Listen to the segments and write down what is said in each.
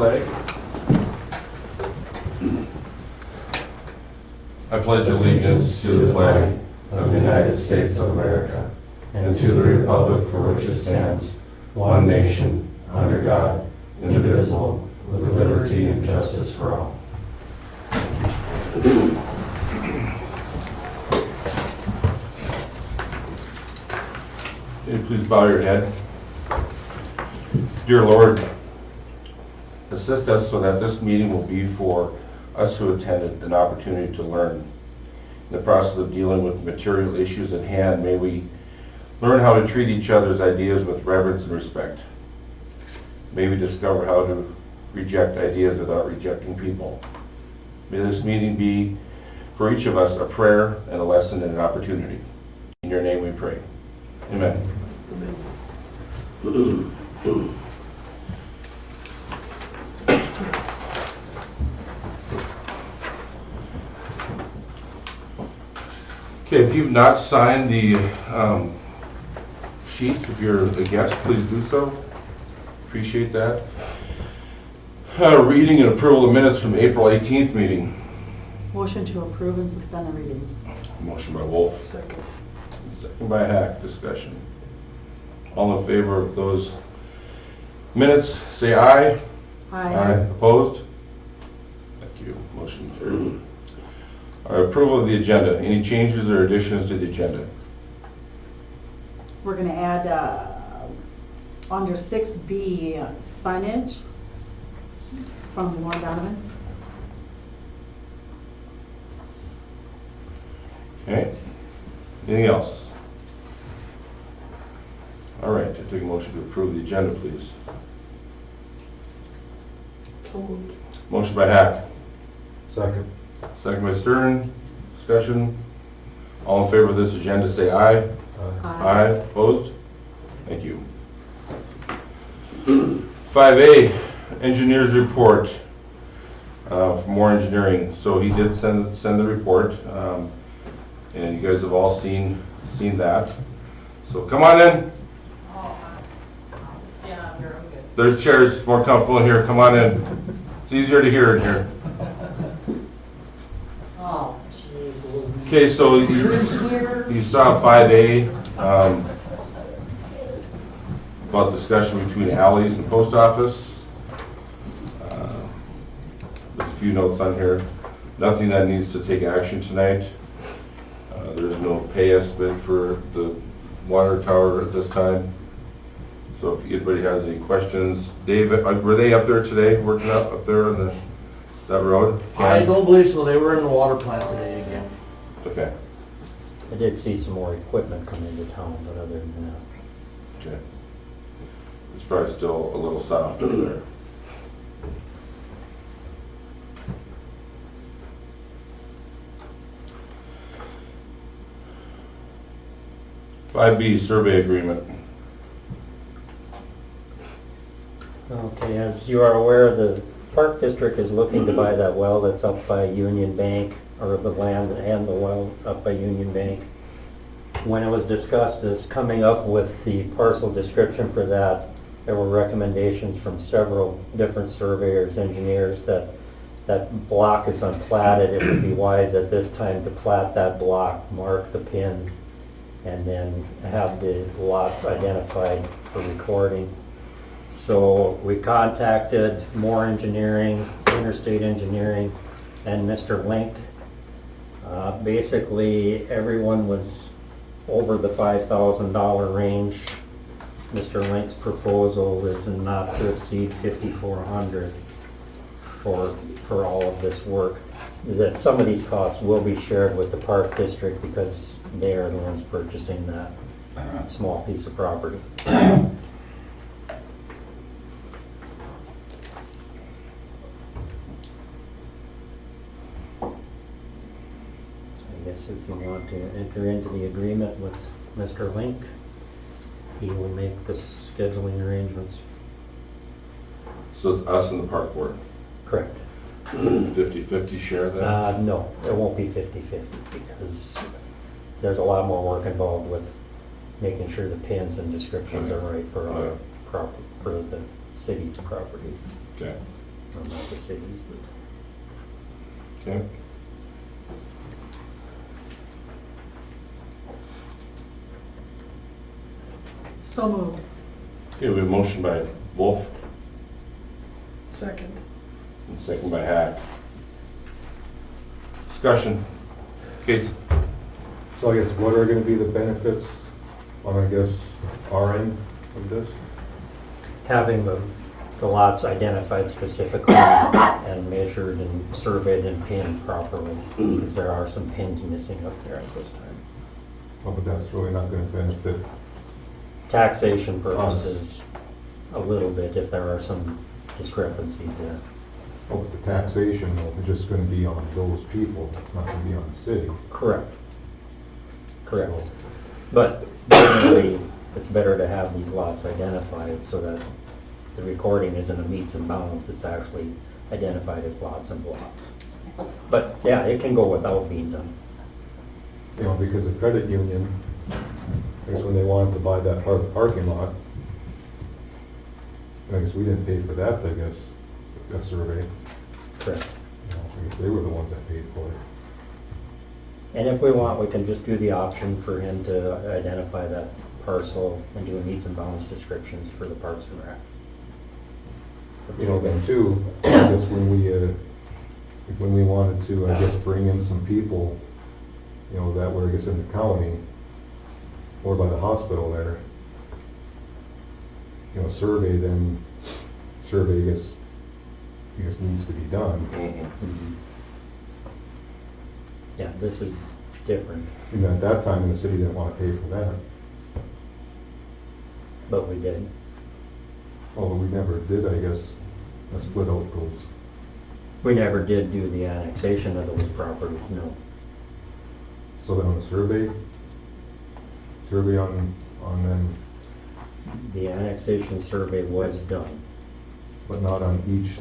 flag. I pledge allegiance to the flag of the United States of America and to the republic for which it stands, one nation, under God, indivisible, with liberty and justice for all. Okay, please bow your head. Dear Lord, assist us so that this meeting will be for us who attended an opportunity to learn. In the process of dealing with material issues at hand, may we learn how to treat each other's ideas with reverence and respect. May we discover how to reject ideas without rejecting people. May this meeting be, for each of us, a prayer and a lesson and an opportunity. In your name we pray. Amen. Amen. Okay, if you've not signed the sheet, if you're a guest, please do so. Appreciate that. Reading and approval of minutes from April 18th meeting. Motion to approve and suspend the reading. Motion by Wolf. Second. Second by Hack. Discussion. All in favor of those minutes, say aye. Aye. Opposed? Thank you. Motion carried. Approval of the agenda. Any changes or additions to the agenda? We're going to add under 6B signage from Lauren Donovan. Okay. Anything else? All right. I take a motion to approve the agenda, please. Motion by Hack. Second. Second by Stern. Discussion. All in favor of this agenda, say aye. Aye. Opposed? Thank you. 5A, engineer's report for more engineering. So he did send the report, and you guys have all seen that. So come on in. Yeah, I'm good. There's chairs more comfortable in here. Come on in. It's easier to hear in here. Oh, jeez. Okay, so you saw 5A about discussion between alleys and post office. There's a few notes on here. Nothing that needs to take action tonight. There's no pay estimate for the water tower at this time. So if anybody has any questions, Dave, were they up there today, working up there on that road? I don't believe so. They were in the water plant today again. Okay. I did see some more equipment come into town, but other than that. Okay. It's probably still a little soft over there. (5B) survey agreement. Okay, as you are aware, the Park District is looking to buy that well that's up by Union Bank, or the land and the well up by Union Bank. When it was discussed as coming up with the parcel description for that, there were recommendations from several different surveyors, engineers, that that block is unplatted. It would be wise at this time to plat that block, mark the pins, and then have the lots identified for recording. So we contacted Moore Engineering, Interstate Engineering, and Mr. Link. Basically, everyone was over the $5,000 range. Mr. Link's proposal is not to exceed $5,400 for all of this work. Some of these costs will be shared with the Park District because they are the ones purchasing that small piece of property. I guess if you want to enter into the agreement with Mr. Link, he will make the scheduling arrangements. So it's us and the park board. Correct. 50-50 share that? No, it won't be 50-50 because there's a lot more work involved with making sure the pins and descriptions are right for our property, for the city's property. Okay. not the cities, but Okay. So moved. Okay, we have a motion by Wolf Second. and second by Hack. Discussion. Case, So I guess what are gonna be the benefits on, I guess, our end of this? having the lots identified specifically and measured and surveyed and pinned properly, because there are some pins missing up there at this time. Oh, but that's really not gonna benefit. Taxation purposes, a little bit if there are some discrepancies there. Oh, but the taxation, though, is just gonna be on those people, it's not gonna be on the city. Correct. Correct. But generally, it's better to have these lots identified so that the recording isn't a meets and bounds, it's actually identified as lots and blocks. But yeah, it can go without being done. You know, because the credit union, I guess when they wanted to buy that part of the parking lot, I guess we didn't pay for that, I guess, that survey. Correct. You know, I guess they were the ones that paid for it. And if we want, we can just do the option for him to identify that parcel and do a meets and bounds descriptions for the Parks and Rec. You know, then too, I guess when we wanted to, I guess, bring in some people, you know, that were, I guess, in the county, or by the hospital there, you know, survey, I guess needs to be done. Mhm. Yeah, this is different, And at that time, the city didn't want to pay for that. but we did. Although we never did, I guess, split out those. We never did do the annexation of those properties, no. So then on the survey on them, The annexation survey was done. but not on each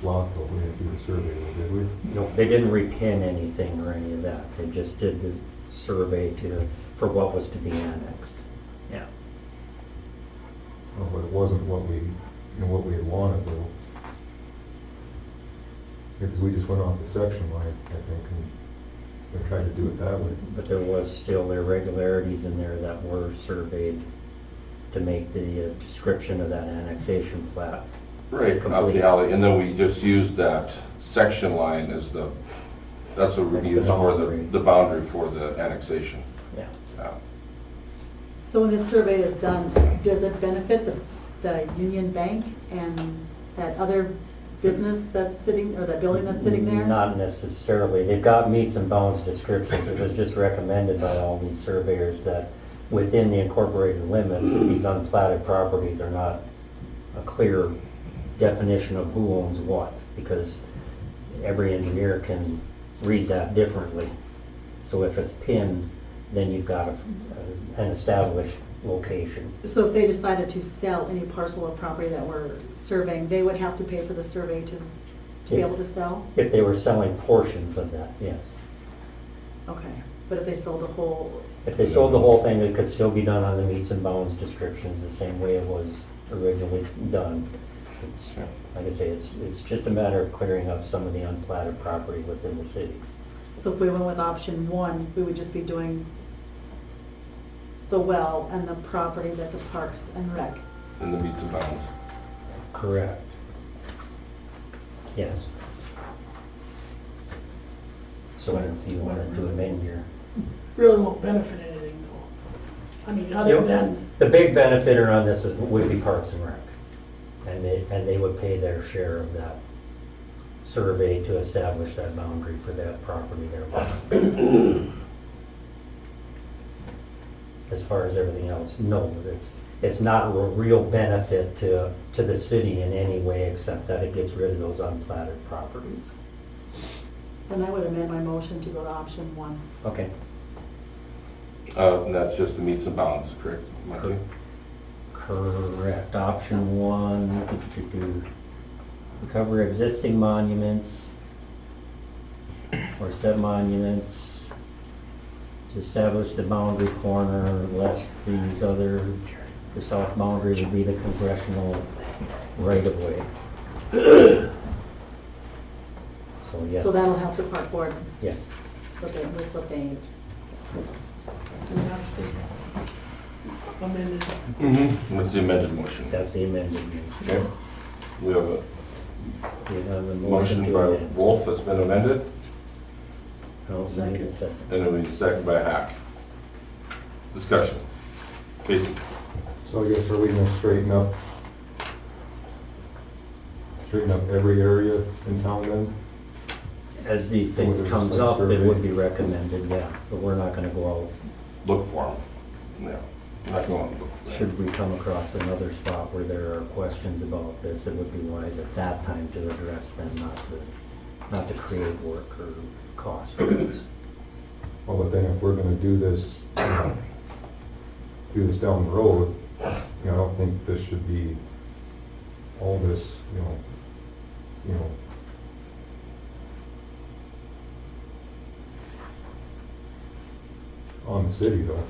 lot though, we didn't do the survey, did we? No, they didn't repin anything or any of that. They just did the survey for what was to be annexed. Yeah. No, but it wasn't what we had wanted though. Because we just went off the section line, I think, and tried to do it that way. But there was still irregularities in there that were surveyed to make the description of that annexation plat. right, up complete. the alley, and then we just used that section line as that's what we That's the used for boundary. the boundary for the annexation. Yeah. Yeah. So when this survey is done, does it benefit the Union Bank and that other business that's sitting, or that building that's sitting there? Not necessarily. They've got meets and bounds descriptions. It was just recommended by all these surveyors that within the incorporated limits, these unplatted properties are not a clear definition of who owns what, because every engineer can read that differently. So if it's pinned, then you've got an established location. So if they decided to sell any parcel of property that we're surveying, they would have to pay for the survey to be able to sell? If they were selling portions of that, yes. Okay, but if they sold the whole, If they sold the whole thing, it could still be done on the meets and bounds descriptions, the same way it was originally done. It's, like I say, it's just a matter of clearing up some of the unplatted property within the city. so if we went with option one, we would just be doing the well and the property that the Parks and Rec. In the meets and bounds. Correct. Yes. So if you wanted to amend your... Really won't benefit anything though. I mean, other than, The big benefiter on this would be Parks and Rec. And they would pay their share of that survey to establish that boundary for that property there. As far as everything else, no, it's not a real benefit to the city in any way except that it gets rid of those unplatted properties. Then I would amend my motion to go to option one. Okay. And that's just the meets and bounds, correct, Marty? Correct. Option one, recover existing monuments or set monuments to establish the boundary corner, less the south boundary would be the congressional right-of-way. So, yes. So that'll help the park board Yes. with what they, And that's the amended. What's the amended motion? That's the amended motion. Okay. We have a You have a motion motion by to amend. Wolf that's been amended, I'll make a second. and then we need a second by Hack. Discussion. Casey? So I guess are we gonna straighten up every area in town then? As these things Whether it's comes like up, it survey. would be recommended, yeah, but we're not gonna go out. Look for them. Yeah. I'm not going to look for them. Should we come across another spot where there are questions about this, it would be wise at that time to address them, not to create work or cost for us. Well, but then if we're gonna do this down the road, I don't think this should be all this, on the city though.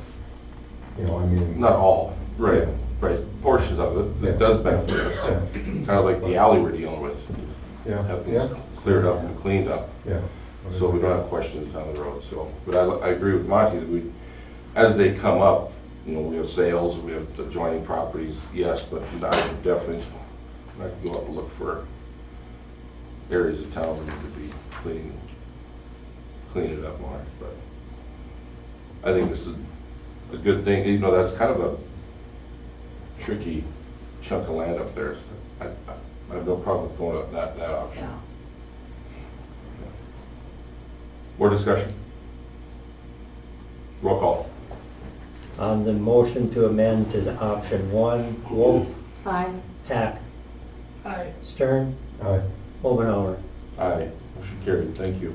I mean. Not all, right, Yeah. right. Portions of it, Yeah. it does benefit us. Yeah. Kind of like the alley we're dealing with. Yeah, Have yeah, things cleared up and cleaned up, yeah. so we don't have questions down the road, so. But I agree with Monty, that as they come up, we have sales, we have adjoining properties, yes, but I would definitely not go out and look for areas of town that need to be cleaning it up more, but I think this is a good thing, that's kind of a tricky chunk of land up there, so I have no problem with going up that option. yeah. More discussion? Roll call. On the motion to amend to the option 1, Wolf, Aye. Hack, Aye. Stern, Aye. Obenauer. Aye. Motion carried, thank you.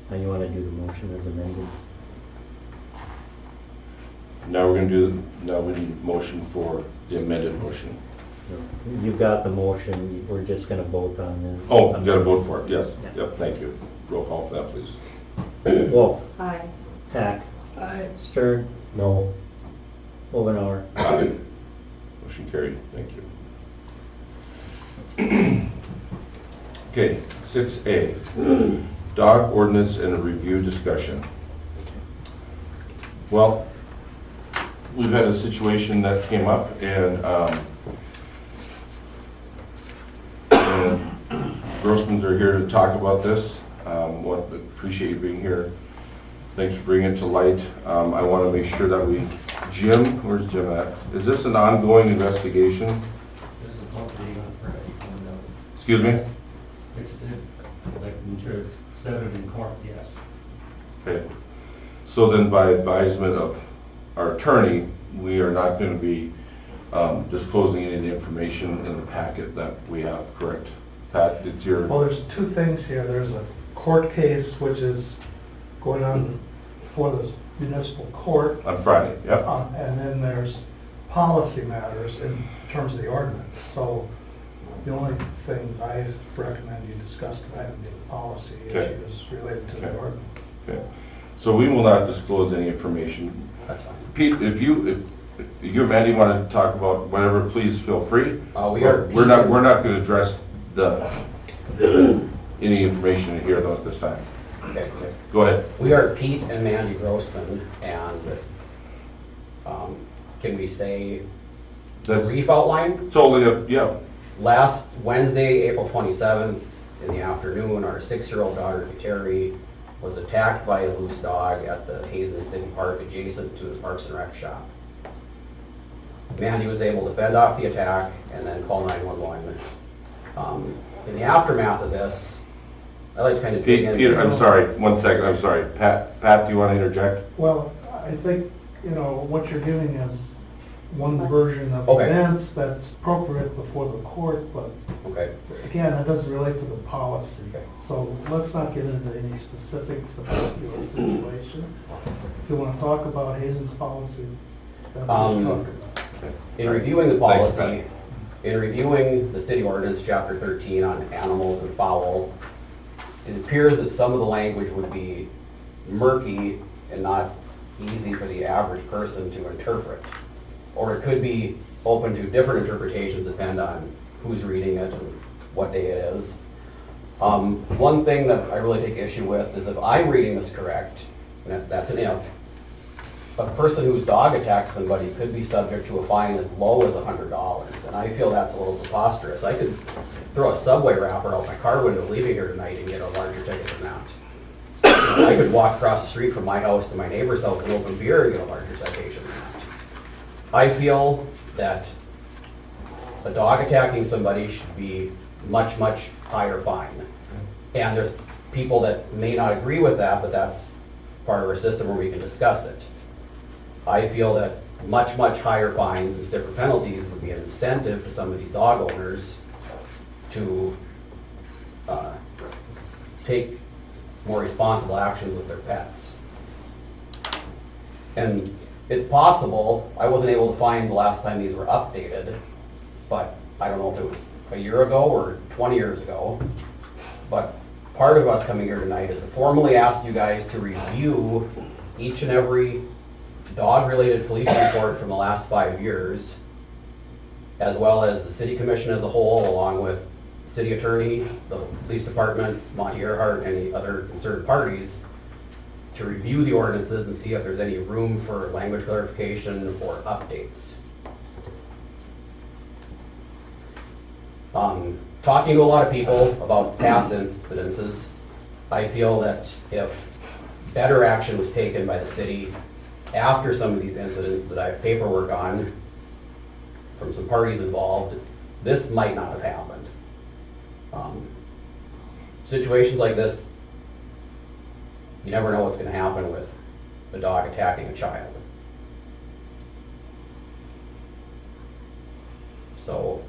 Now you want to do the motion as amended? Now we need a motion for the amended motion. You've got the motion, we're just going to vote on this. Oh, you gotta vote for it, yes. Yeah. Yep, thank you. Roll call for that, please. Wolf, Aye. Hack, Aye. Stern, No. Obenauer. Aye. Motion carried, thank you. Okay, 6A, dog ordinance and a review discussion. Well, we've had a situation that came up, and Grossmans are here to talk about this. Appreciate you being here. Thanks for bringing it to light. I want to make sure that Jim, where's Jim at? Is this an ongoing investigation? This is updating on Friday, coming up. Excuse me? Like, to set it in court, yes. Okay. So then by advisement of our attorney, we are not going to be disclosing any of the information in the packet that we have, correct? Pat, it's your... Well, there's two things here. There's a court case which is going on before the municipal court, On Friday, yep. and then there's policy matters in terms of the ordinance. So the only things I recommend you discuss tonight would be the policy Okay. issues related to the Okay. ordinance. Okay. So we will not disclose any information. That's fine. Pete, if you and Mandy want to talk about whatever, please feel free. We're not going to address any information here though at this time. Okay. Go ahead. We are Pete and Mandy Grossman, and can we say the That's brief outline? totally, yeah. Last Wednesday, April 27th, in the afternoon, our 6-year-old daughter, Terry, was attacked by a loose dog at the Hazen City Park adjacent to the Parks and Rec shop. Mandy was able to fend off the attack and then call 911. In the aftermath of this, I'd like to kind of dig in. Peter, I'm sorry, 1 second, I'm sorry. Pat, do you want to interject? Well, I think, what you're giving is one version of Okay. events that's appropriate before the court, but Okay. again, it doesn't relate to the policy. Okay. So let's not get into any specifics about your situation. If you want to talk about Hazen's policy, that's what we'll talk about. In reviewing the Thanks, policy, in reviewing the city ordinance, chapter 13 on animals and fowl, it appears that some of the language would be murky and not easy for the average person to interpret. Or it could be open to different interpretations depend on who's reading it and what day it is. One thing that I really take issue with is if I'm reading this correct, and that's an if, a person whose dog attacks somebody could be subject to a fine as low as $100, and I feel that's a little preposterous. I could throw a subway wrapper out my car window leaving here tonight and get a larger ticket than that. I could walk across the street from my house to my neighbor's house and open beer and get a larger citation than that. I feel that a dog attacking somebody should be much, much higher fine. And there's people that may not agree with that, but that's part of our system where we can discuss it. I feel that much, much higher fines and stiffer penalties would be an incentive to some of these dog owners to take more responsible actions with their pets. And it's possible, I wasn't able to find the last time these were updated, but I don't know if it was a year ago or 20 years ago, but part of us coming here tonight is to formally ask you guys to review each and every dog-related police report from the last 5 years, as well as the city commission as a whole, along with city attorney, the police department, Monty Earhart, and any other concerned parties, to review the ordinances and see if there's any room for language clarification or updates. Talking to a lot of people about past incidences, I feel that if better action was taken by the city after some of these incidents that I have paperwork on from some parties involved, this might not have happened. Situations like this, you never know what's going to happen with a dog attacking a child. So,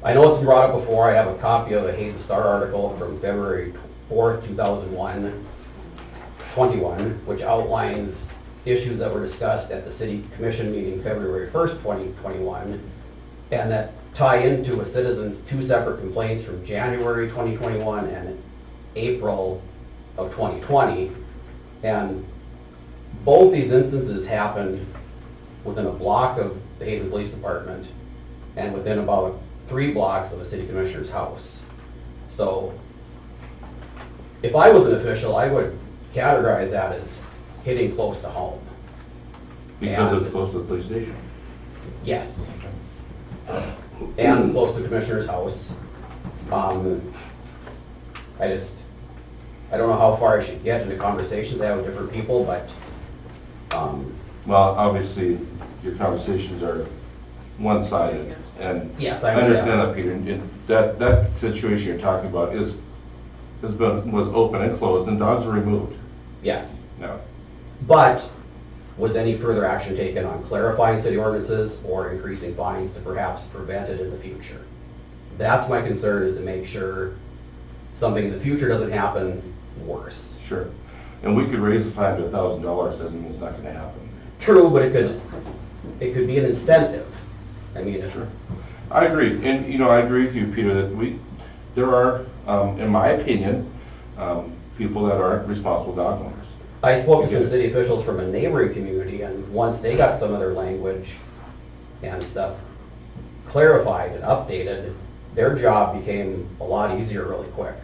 I know it's been brought up before. I have a copy of a Hazen Star article from February 4th, 2021, which outlines issues that were discussed at the City Commission meeting February 1st, 2021, and that tie into a citizen's 2 separate complaints from January 2021 and April of 2020. And both these instances happened within a block of the Hazen Police Department and within about 3 blocks of a city commissioner's house. So if I was an official, I would categorize that as hitting close to home. Because And- it's close to the police station. Yes. And close to the commissioner's house. I don't know how far I should get into conversations I have with different people, but, Well, obviously, your conversations are one-sided, and yes, I I understand. understand that, Peter. And that situation you're talking about was open and closed, and dogs were removed. Yes. No. But was any further action taken on clarifying city ordinances or increasing fines to perhaps prevent it in the future? That's my concern, is to make sure something in the future doesn't happen worse. Sure. And we could raise the fine to $1,000, doesn't mean it's not gonna happen. True, but it could be an incentive. I mean, Sure. I agree, and, I agree with you, Peter, that there are, in my opinion, people that aren't responsible dog owners. I spoke to some city officials from a neighboring community, and once they got some of their language and stuff clarified and updated, their job became a lot easier really quick.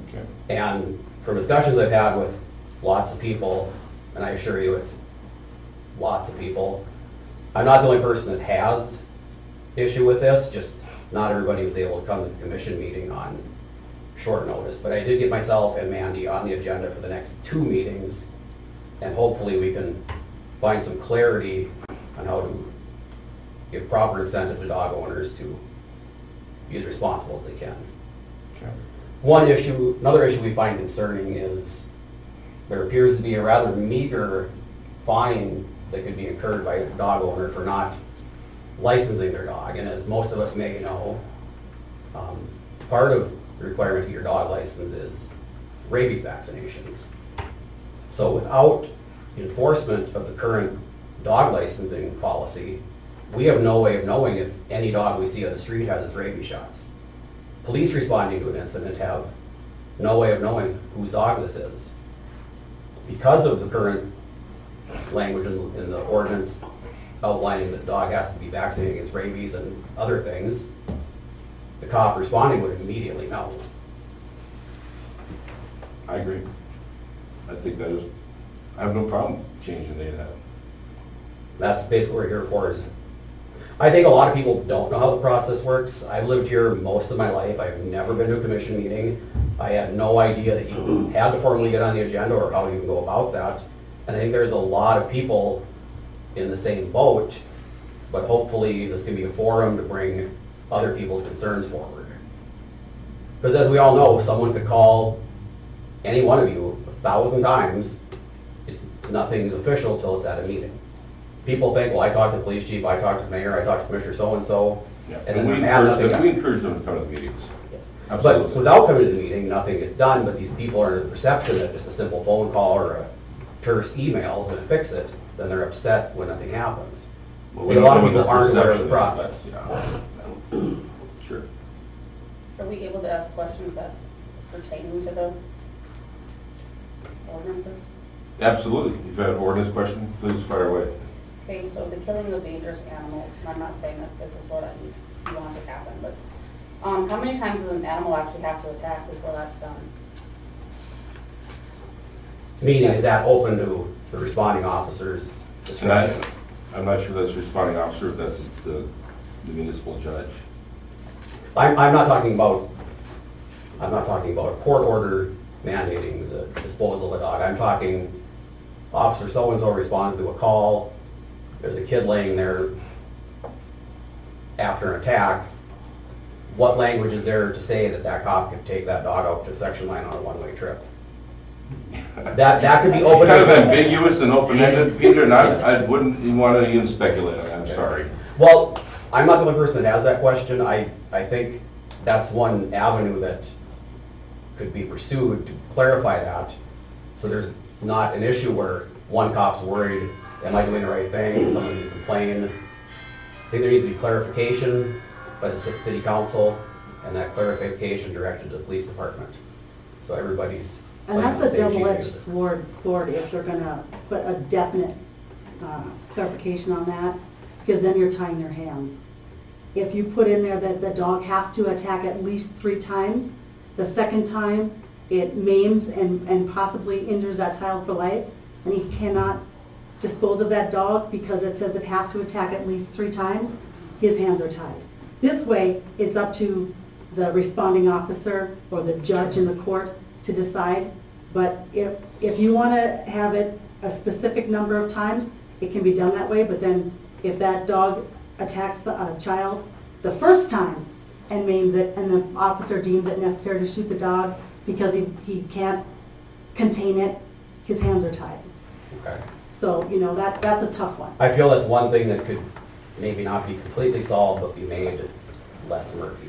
Okay. And from discussions I've had with lots of people, and I assure you it's lots of people, I'm not the only person that has issue with this, just not everybody was able to come to the commission meeting on short notice. But I did get myself and Mandy on the agenda for the next 2 meetings, and hopefully we can find some clarity on how to give proper incentive to dog owners to be as responsible as they can. Okay. Another issue we find concerning is there appears to be a rather meager fine that could be incurred by a dog owner for not licensing their dog. And as most of us may know, part of the requirement to get your dog license is rabies vaccinations. So without enforcement of the current dog licensing policy, we have no way of knowing if any dog we see on the street has its rabies shots. Police responding to an incident have no way of knowing whose dog this is. Because of the current language in the ordinance outlining that the dog has to be vaccinated against rabies and other things, the cop responding would immediately know. I agree. I think that is, I have no problem changing the name of that. That's basically what we're here for is, I think a lot of people don't know how the process works. I've lived here most of my life. I've never been to a commission meeting. I had no idea that you had to formally get on the agenda or how you can go about that. And I think there's a lot of people in the same boat, but hopefully this can be a forum to bring other people's concerns forward. Because as we all know, someone could call any one of you 1,000 times. Nothing's official till it's at a meeting. People think, well, I talked to the police chief, I talked to the mayor, I talked to Commissioner so-and-so, Yeah. and then we they have nothing encourage them, we done. encourage them to come to the meetings. Yes. Absolutely. But without coming to the meeting, nothing gets done, but these people are under the perception that just a simple phone call or a terse email is gonna fix it, then they're upset when nothing happens. Well, And a lot of don't know people what aren't aware of the perception process. is, yeah. Sure. Are we able to ask questions that's pertaining to the ordinances? Absolutely. If you have an ordinance question, please fire away. Okay, so the killing of dangerous animals, and I'm not saying that this is what you want to happen, but how many times does an animal actually have to attack before that's done? Meaning, is that open to the responding officer's discretion? I'm not sure that's responding officer, if that's the municipal judge. I'm not talking about a court order mandating the disposal of a dog. I'm talking officer so-and-so responds to a call, there's a kid laying there after an attack. What language is there to say that that cop could take that dog out to a section line on a one-way trip? That could be It's open. kind of ambiguous and open-ended, Peter, and I wouldn't even want to even speculate on that, I'm sorry. Well, I'm not the only person that has that question. I think that's one avenue that could be pursued to clarify that. So there's not an issue where one cop's worried, am I doing the right thing, someone can complain. I think there needs to be clarification by the city council, and that clarification directed to the police department. So everybody's And playing on that's the a same sheet double-edged music. sword if they're gonna put a definite clarification on that, because then you're tying their hands. If you put in there that the dog has to attack at least 3 times, the second time it maims and possibly injures that child for life, and he cannot dispose of that dog because it says it has to attack at least 3 times, his hands are tied. This way, it's up to the responding officer or the judge in the court to decide. But if you want to have it a specific number of times, it can be done that way. But then if that dog attacks a child the first time and maims it, and the officer deems it necessary to shoot the dog because he can't contain it, his hands are tied. Okay. So, you know, that's a tough one. I feel that's one thing that could maybe not be completely solved, but be made less murky.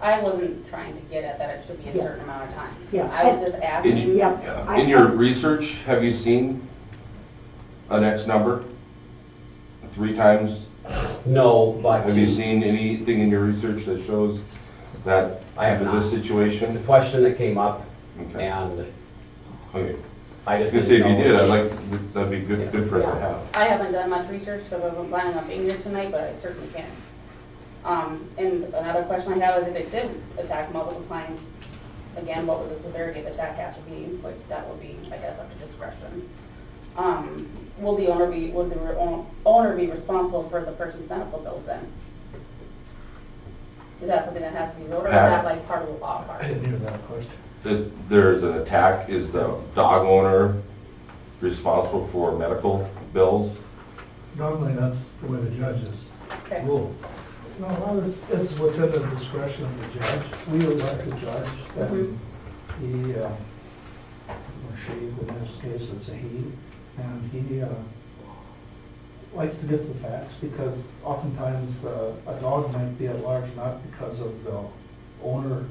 I wasn't trying to get at that it should be a Yeah. certain amount of times. Yeah. I was just asking. Yep. Yeah. In your research, have you seen an X number? 3 times? No, but Have you seen anything in your research that shows that I have in not. this It's a situation? question that came up, Okay. and Okay. I I was just gonna say, didn't if you know. did, that'd be good for us to have. I haven't done much research because I wasn't planning on being here tonight, but I certainly can. And another question I have is if it did attack multiple times, again, what would the severity of the attack have to be? Like, that would be, I guess, up to discretion. Would the owner be responsible for the person's medical bills then? Is that something that has to be wrote, or is that like part of the law part? I didn't hear that question. If there's an attack, is the dog owner responsible for medical bills? Normally, that's the way the judges Okay. rule. No, well, it's within the discretion of the judge. We elect the judge, and he, or she, in this case, it's a he, and he likes to get the facts, because oftentimes a dog might be at large not because of the owner's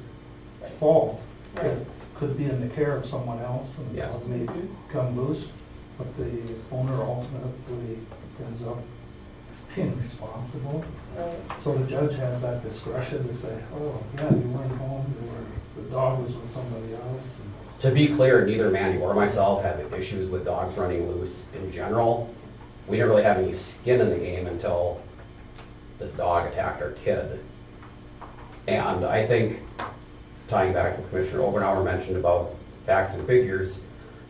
fault. It could be in the care of someone else, and the Yes. dog may come loose, but the owner ultimately ends up being responsible. Right. So the judge has that discretion to say, oh, yeah, you weren't home, the dog was with somebody else. And To be clear, neither Mandy or myself have issues with dogs running loose in general. We didn't really have any skin in the game until this dog attacked our kid. And I think, tying back to what Commissioner Obenauer mentioned about facts and figures,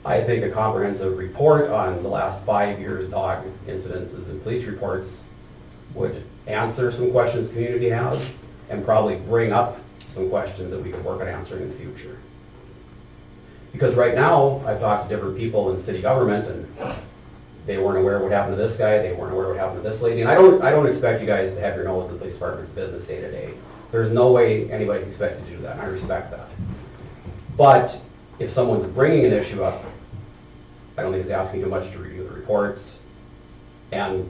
I think a comprehensive report on the last 5 years' dog incidences and police reports would answer some questions the community has and probably bring up some questions that we could work on answering in the future. Because right now, I've talked to different people in city government and they weren't aware of what happened to this guy, they weren't aware of what happened to this lady. And I don't expect you guys to have your nose in the police department's business day to day. There's no way anybody can expect you to do that, and I respect that. But if someone's bringing an issue up, I don't think it's asking too much to review the reports. And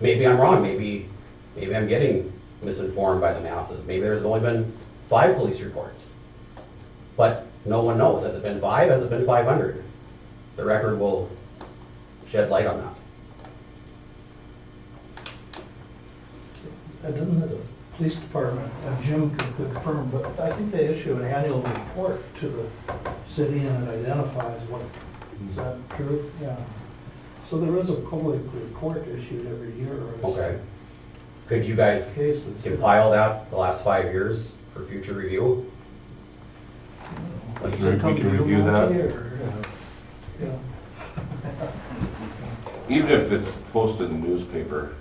maybe I'm wrong, maybe I'm getting misinformed by the masses. Maybe there's only been 5 police reports. But no one knows. Has it been 5? Has it been 500? The record will shed light on that. I didn't know the police department, and Jim could confirm, but I think they issue an annual report to the city and it identifies what, is that true? Yeah. So there is a public report issued every year. Okay. Could you guys Cases. compile that the last 5 years for future review? We can review that. Yeah. Even if it's posted in the newspaper,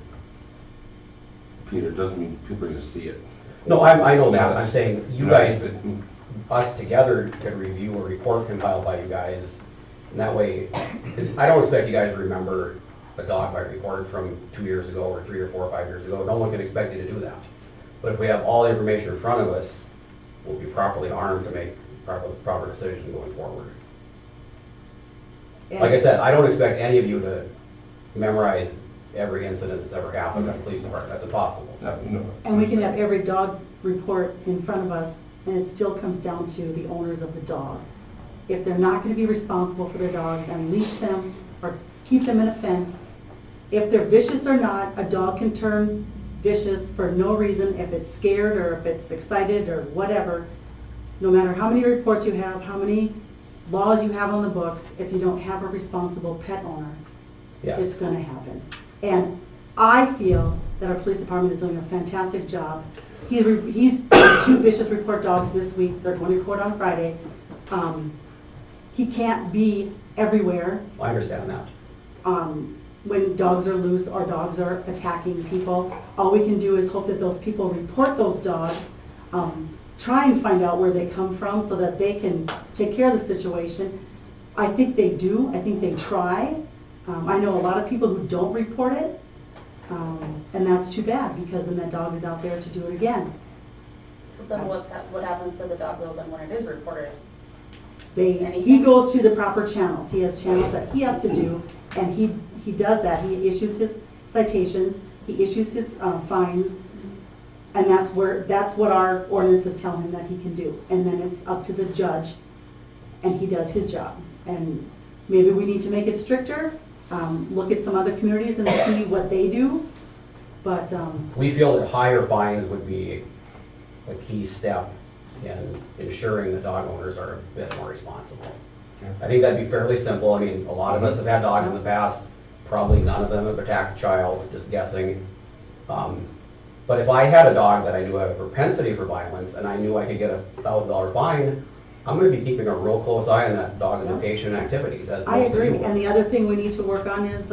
Peter, doesn't mean people are gonna see it. No, I know that. I'm saying you guys, us together could review a report compiled by you guys. And that way, 'cause I don't expect you guys to remember a dog bite report from 2 years ago or 3 or 4 or 5 years ago. No one can expect you to do that. But if we have all the information in front of us, we'll be properly armed to make proper decisions going forward. Like I said, I don't expect any of you to memorize every incident that's ever happened at the police department. That's impossible. No. And we can have every dog report in front of us, and it still comes down to the owners of the dog. If they're not gonna be responsible for their dogs and leash them or keep them in a fence, if they're vicious or not, a dog can turn vicious for no reason, if it's scared or if it's excited or whatever. No matter how many reports you have, how many laws you have on the books, if you don't have a responsible pet owner, it's Yes. gonna happen. And I feel that our police department is doing a fantastic job. He's done 2 vicious report dogs this week, they're going to report on Friday. He can't be everywhere I understand that. when dogs are loose or dogs are attacking people. All we can do is hope that those people report those dogs, try and find out where they come from so that they can take care of the situation. I think they do, I think they try. I know a lot of people who don't report it, and that's too bad because then that dog is out there to do it again. So then what happens to the dog though then when it is reported? He goes through the proper channels. He has channels that he has to do, and he does that. He issues his citations, he issues his fines, and that's what our ordinances tell him that he can do. And then it's up to the judge, and he does his job. And maybe we need to make it stricter, look at some other communities and see what they do, but, We feel that higher fines would be a key step in ensuring that dog owners are a bit more responsible. I think that'd be fairly simple. I mean, a lot of us have had dogs in the past. Probably none of them have attacked a child, just guessing. But if I had a dog that I knew had a propensity for violence and I knew I could get a $1,000 fine, I'm gonna be keeping a real close eye on that dog's location and activities, as I most of you agree. will. And the other thing we need to work on is,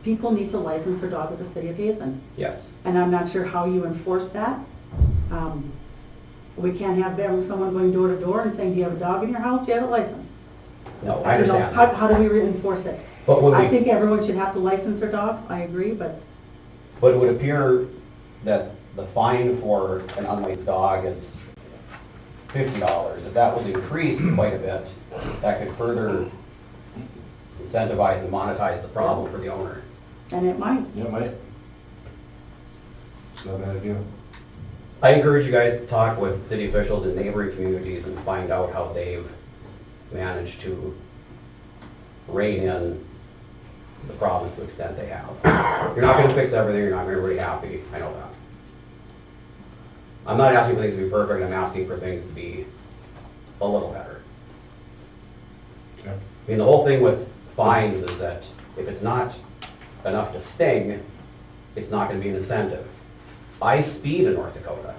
people need to license their dog with the city of Hazen. Yes. And I'm not sure how you enforce that. We can't have someone going door to door and saying, do you have a dog in your house? Do you have a license? No, I You know, understand. How do we enforce it? But when I we- think everyone should have to license their dogs, I agree, but But it would appear that the fine for an unlicensed dog is $50. If that was increased quite a bit, that could further incentivize and monetize the problem for the owner. and it might. Yeah, mate. It's not a bad idea. I encourage you guys to talk with city officials in neighboring communities and find out how they've managed to rein in the problems to the extent they have. You're not gonna fix everything, you're not gonna make everybody happy, I know that. I'm not asking for things to be perfect, I'm asking for things to be a little better. Okay. I mean, the whole thing with fines is that if it's not enough to sting, it's not gonna be an incentive. I speed in North Dakota.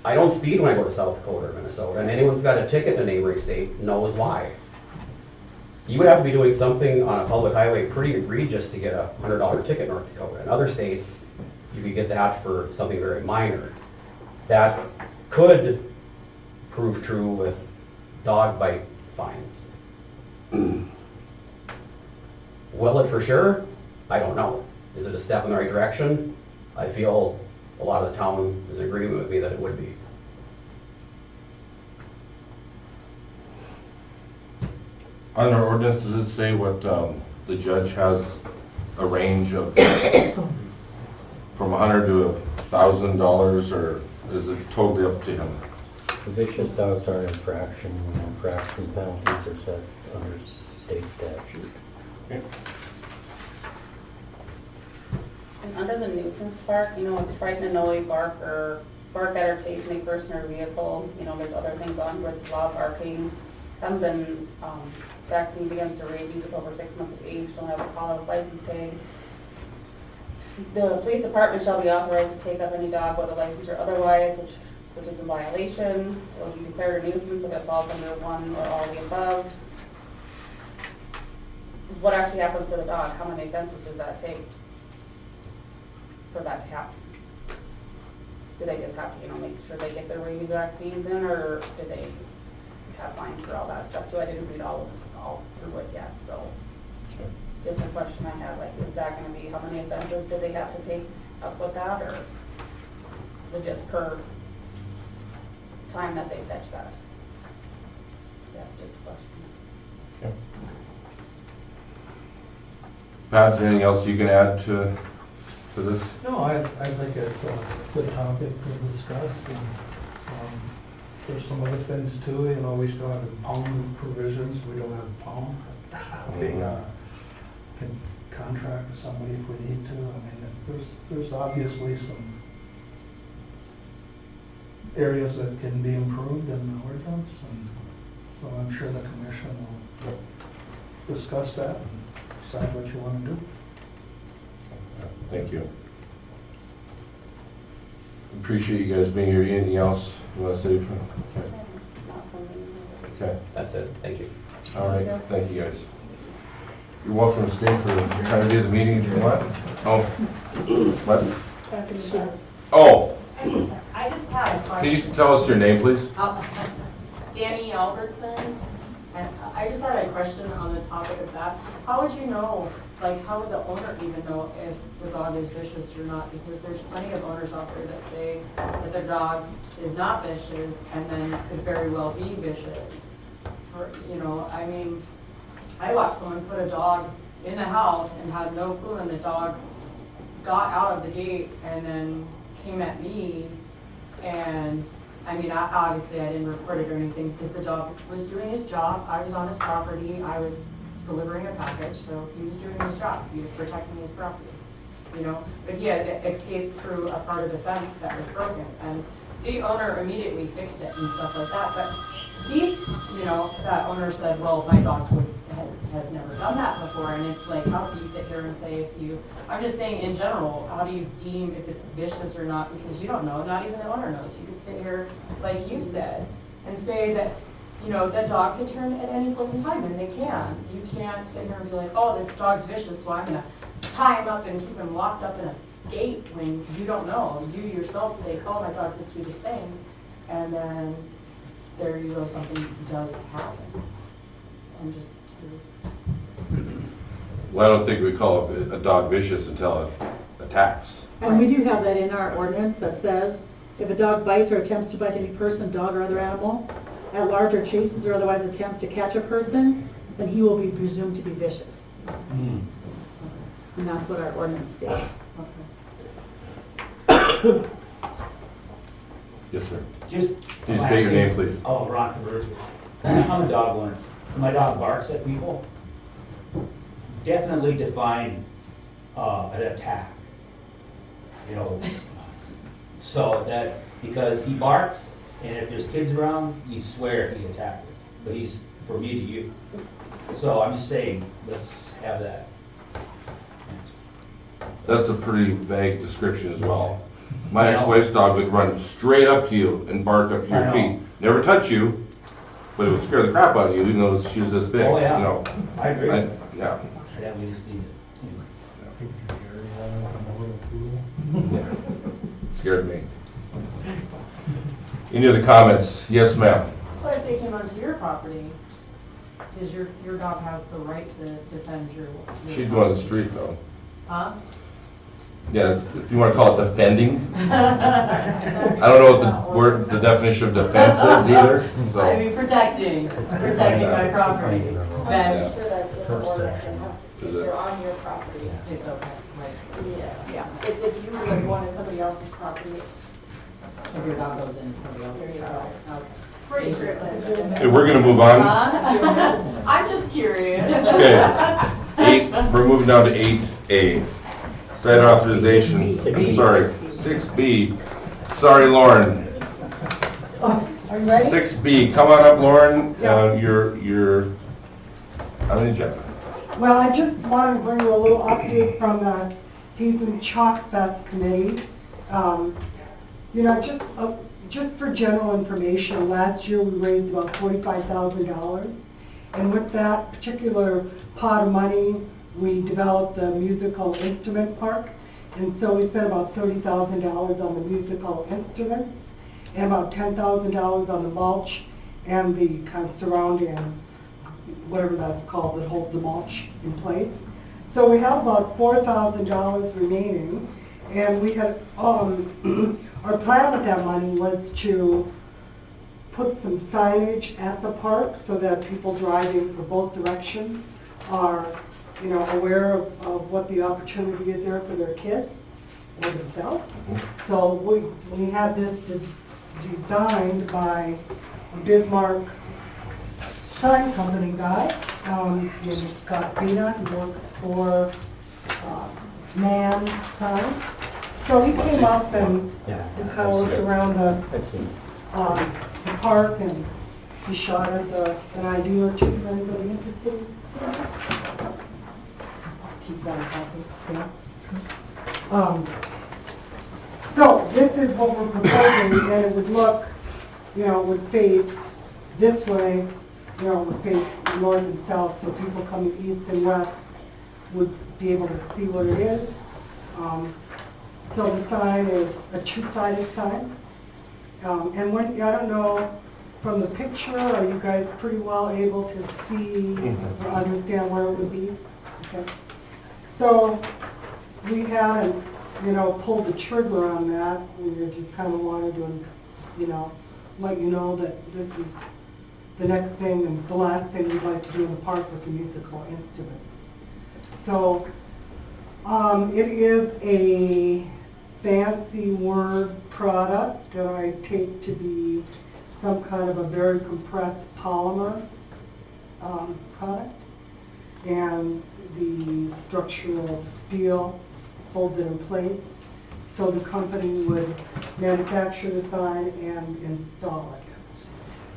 I don't speed when I go to South Dakota or Minnesota, and anyone who's got a ticket in a neighboring state knows why. You would have to be doing something on a public highway pretty egregious to get a $100 ticket in North Dakota. In other states, you could get that for something very minor. That could prove true with dog bite fines. Will it for sure? I don't know. Is it a step in the right direction? I feel a lot of the town is in agreement with me that it would be. On our ordinance, does it say what the judge has a range of from $100 to $1,000, or is it totally up to him? Vicious dogs are an infraction, and infraction penalties are set under state statute. And under the nuisance part, it's frightened to know you bark at or chase any person or vehicle. There's other things on with law barking. Haven't been vaccinated against rabies if over 6 months of age, don't have a valid license tag. The police department shall be authorized to take up any dog, whether licensed or otherwise, which is in violation. It will be declared a nuisance if it falls under one or all of the above. What actually happens to the dog? How many offenses does that take for that to happen? Do they just have to, make sure they get their rabies vaccines in, or do they have fines for all that stuff too? I didn't read all through it yet, so just a question I have, like, is that going to be, how many offenses do they have to take up with that, or is it just per time that they fetch that? That's just a question. Okay. Pat, is there anything else you can add to this? No, I think it's a good topic to discuss, and there's some other things too, we still have impound provisions, we don't have impound. We can contract with somebody if we need to. I mean, there's obviously some areas that can be improved in the ordinance, and so I'm sure the commission will discuss that and decide what you want to do. Thank you. Appreciate you guys being here. Anything else you want to say? Okay. That's it. Thank you. All right. Thank you, guys. You're welcome to stay for the entirety of the meeting if you want. Oh. What? Oh. I just had a question. Can you tell us your name, please? Danny Albertson. And I just had a question on the topic of that. How would you know, how would the owner even know if the dog is vicious or not? Because there's plenty of owners out there that say that the dog is not vicious and then could very well be vicious. I mean, I watched someone put a dog in the house and had no clue, and the dog got out of the gate and then came at me, and I mean, obviously I didn't report it or anything because the dog was doing his job. I was on his property. I was delivering a package, so he was doing his job. He was protecting his property, But he had escaped through a part of the fence that was broken, and the owner immediately fixed it and stuff like that. But that owner said, well, my dog has never done that before, and it's like, how can you sit here and say I'm just saying in general, how do you deem if it's vicious or not, because you don't know, not even the owner knows. You could sit here, like you said, and say that, that dog can turn at any point in time, and they can. You can't sit here and be like, oh, this dog's vicious, so I'm going to tie him up and keep him locked up in a gate when you don't know. You yourself think, oh, my dog's the sweetest thing, and then there you go, something does happen. I'm just curious. Well, I don't think we call a dog vicious until it attacks. And we do have that in our ordinance that says, if a dog bites or attempts to bite any person, dog or other animal, at large or chases or otherwise attempts to catch a person, then he will be presumed to be vicious. And that's what our ordinance states. Yes, sir. Just. Can you state your name, please? Oh, Ron Conversion. I'm a dog owner. When my dog barks at people, definitely define an attack. So that, because he barks, and if there's kids around, you swear he attacked us. But he's from me to you. So I'm just saying, let's have that. That's a pretty vague description as well. My ex-wife's dog would run straight up to you and bark up to I your know. feet. Never touch you, but it would scare the crap out of you, even though she was this big, Oh, yeah. you know. I agree. Yeah. Yeah, we just need Yeah. Scared me. Any other comments? Yes, ma'am. But if they came onto your property, does your dog has the right to defend your? She'd go on the street though. Huh? Yeah, if you want to call it defending. I don't know what the word, the definition of defense is either, so. I mean, protecting my property. Yeah. Then Sure that's in the ordinance, it has to, Is if it? you're on your property. it's okay, like, Yeah. If you like go into somebody else's property, if your dog goes into somebody there else's you property. go. Okay. Pretty sure it says. Hey, we're gonna move on. I'm just curious. Okay, we're moving down to 8A. Site authorization, sorry, 6B. Sorry, Lauren. Are you ready? 6B, come on up, Lauren. You're on the agenda. Well, I just wanted to bring you a little update from the Hazen Chalk Fest Committee. You know, just for general information, last year we raised about $45,000. And with that particular pot of money, we developed the musical instrument park. And so we spent about $30,000 on the musical instruments and about $10,000 on the mulch and the kind of surrounding, whatever that's called, that holds the mulch in place. So we have about $4,000 remaining, and we had, our plan with that money was to put some signage at the park so that people driving for both directions are, you know, aware of what the opportunity is there for their kids or themselves. So we had this designed by a Bismarck sign company guy, named Scott Pina. He works for Man Sign. So he came up and kind of looked around I've seen it. the park, and he shot us an idea or two. Is anybody interested? Keep that a copy. Yeah. So this is what we're proposing, and it would look, you know, would face this way, you know, would face north and south, so people coming east and west would be able to see what it is. So the sign is a two-sided sign. And when, I don't know, from the picture, are you guys pretty well able to see or understand where it would be? Okay. So we haven't, you know, pulled the trigger on that. We just kind of wanted to, you know, let you know that this is the next thing and the last thing we'd like to do in the park with the musical instruments. So it is a fancy word product that I take to be some kind of a very compressed polymer product. And the structural steel holds it in place. So the company would manufacture the sign and install it.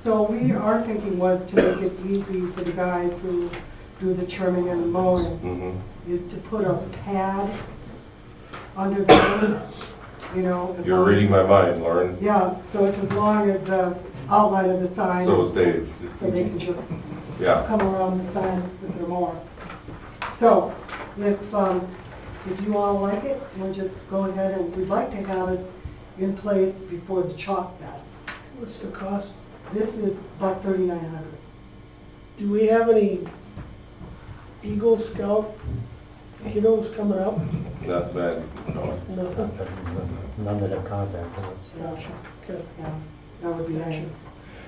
So our thinking was to make it easy for the guys who do the trimming and the mowing, is to put a pad under the, you know. You're reading my mind, Lauren. Yeah, so it's as long as the outline of the sign. So is Dave's. So they can just Yeah. come around the sign with their mower. So if you all like it, we'll just go ahead and we'd like to have it in place before the chalk fest. What's the cost? This is about $3,900. Do we have any Eagle Scout kiddos coming up? Not bad, no. No. None that have contacted us. Gotcha. Okay. Yeah, that would be nice.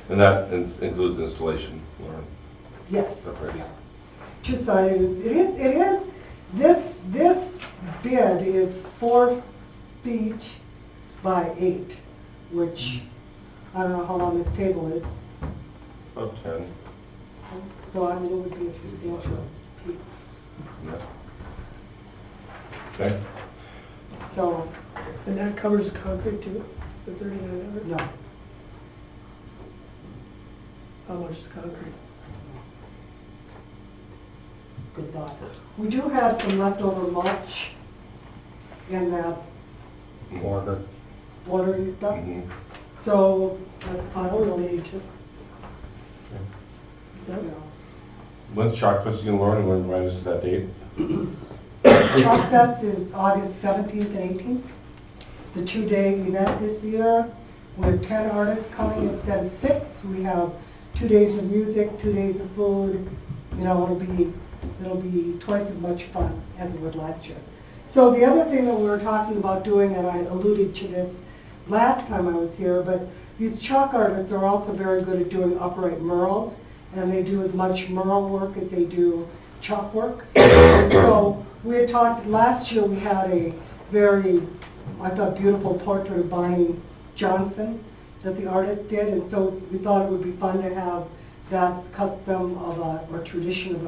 And that includes installation, Lauren. Yes. Okay. Yeah. Two-sided. It is. This bid is 4 feet by 8, which I don't know how long this table is. About 10. So I mean, it would be a substantial piece. Yeah. Okay. So, And that covers concrete too, the 3,900? no. How much is concrete? Good thought. We do have some leftover mulch in that Order. ordering stuff. Mhm. So that's possibly, you know. When's Chalk Fest again, Lauren? You want to remind us of that date? Chalk Fest is August 17th and 18th. It's a 2-day event this year with 10 artists coming instead of 6. We have 2 days of music, 2 days of food. You know, it'll be twice as much fun as it was last year. So the other thing that we were talking about doing, and I alluded to this last time I was here, but these chalk artists are also very good at doing upright murals, and they do as much mural work as they do chalk work. And so we had talked, last year we had a very, I thought, beautiful portrait of Bonnie Johnson that the artist did, and so we thought it would be fun to have that custom or tradition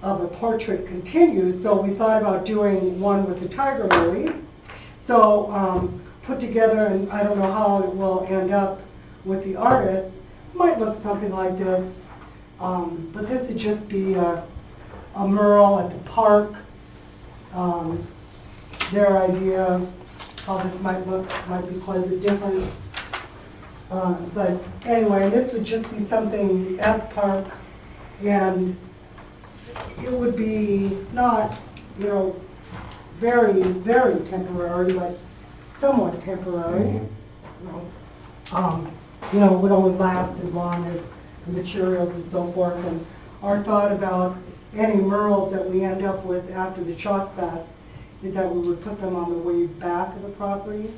of a portrait continue. So we thought about doing one with the tiger lilies. So put together, and I don't know how it will end up with the artist, might look something like this. But this would just be a mural at the park. Their idea how this might look might be quite a bit different. But anyway, this would just be something at the park, and it would be not, you know, very, very temporary, but somewhat temporary. Mhm. You know, it would only last as long as the materials and so forth. And our thought about any murals that we end up with after the Chalk Fest is that we would put them on the way back of the property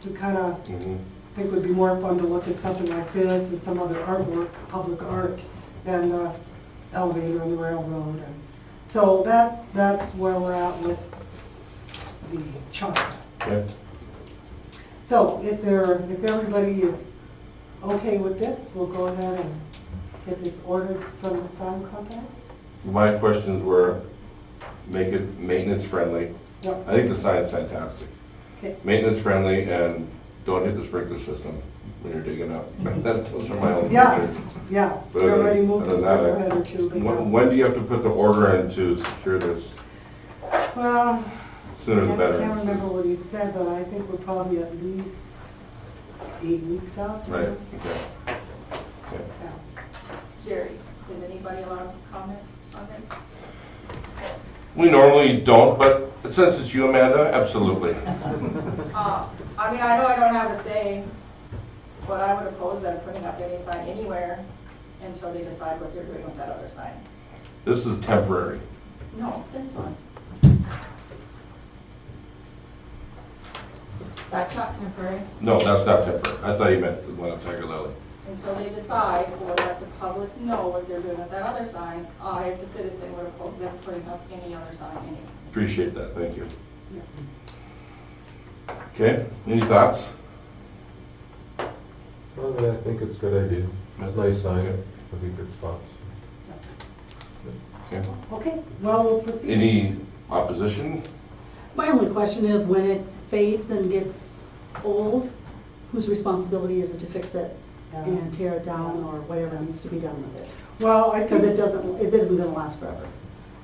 to kind of Mhm. think it would be more fun to look at something like this or some other artwork, public art, than the elevator and the railroad. And so that's where we're at with the Chalk Fest. Okay. So if everybody is okay with this, we'll go ahead and get this ordered from the sign company. My questions were, make it maintenance friendly. Yep. I think the sign's fantastic. Okay. Maintenance friendly, and don't hit the sprinkler system when you're digging up. Those are my only Yeah, concerns. yeah, But we already other moved than it that, a head or two, but yeah. When do you have to put the order in to secure this? Well, Sooner the I better. can't remember what he said, but I think we're probably at least 8 weeks out. Right, okay. Okay. Yeah. Jerry, is anybody allowed to comment on this? We normally don't, but since it's you, Amanda, absolutely. I mean, I know I don't have a say, but I would oppose them putting up any sign anywhere until they decide what they're doing with that other sign. This is temporary. No, this one. That's not temporary. No, that's not temporary. I thought you meant the one at Tiger Lily. Until they decide or let the public know what they're doing with that other sign, I, as a citizen, would oppose them putting up any other sign anywhere. Appreciate that, thank you. Okay, any thoughts? Well, I think it's a good idea. It's a nice sign, I think good spots. Okay. Okay, well, we'll proceed. Any opposition? My only question is, when it fades and gets old, whose responsibility is it to fix it and tear it down or whatever needs to be done with it? Well, I Because think, it isn't gonna last forever.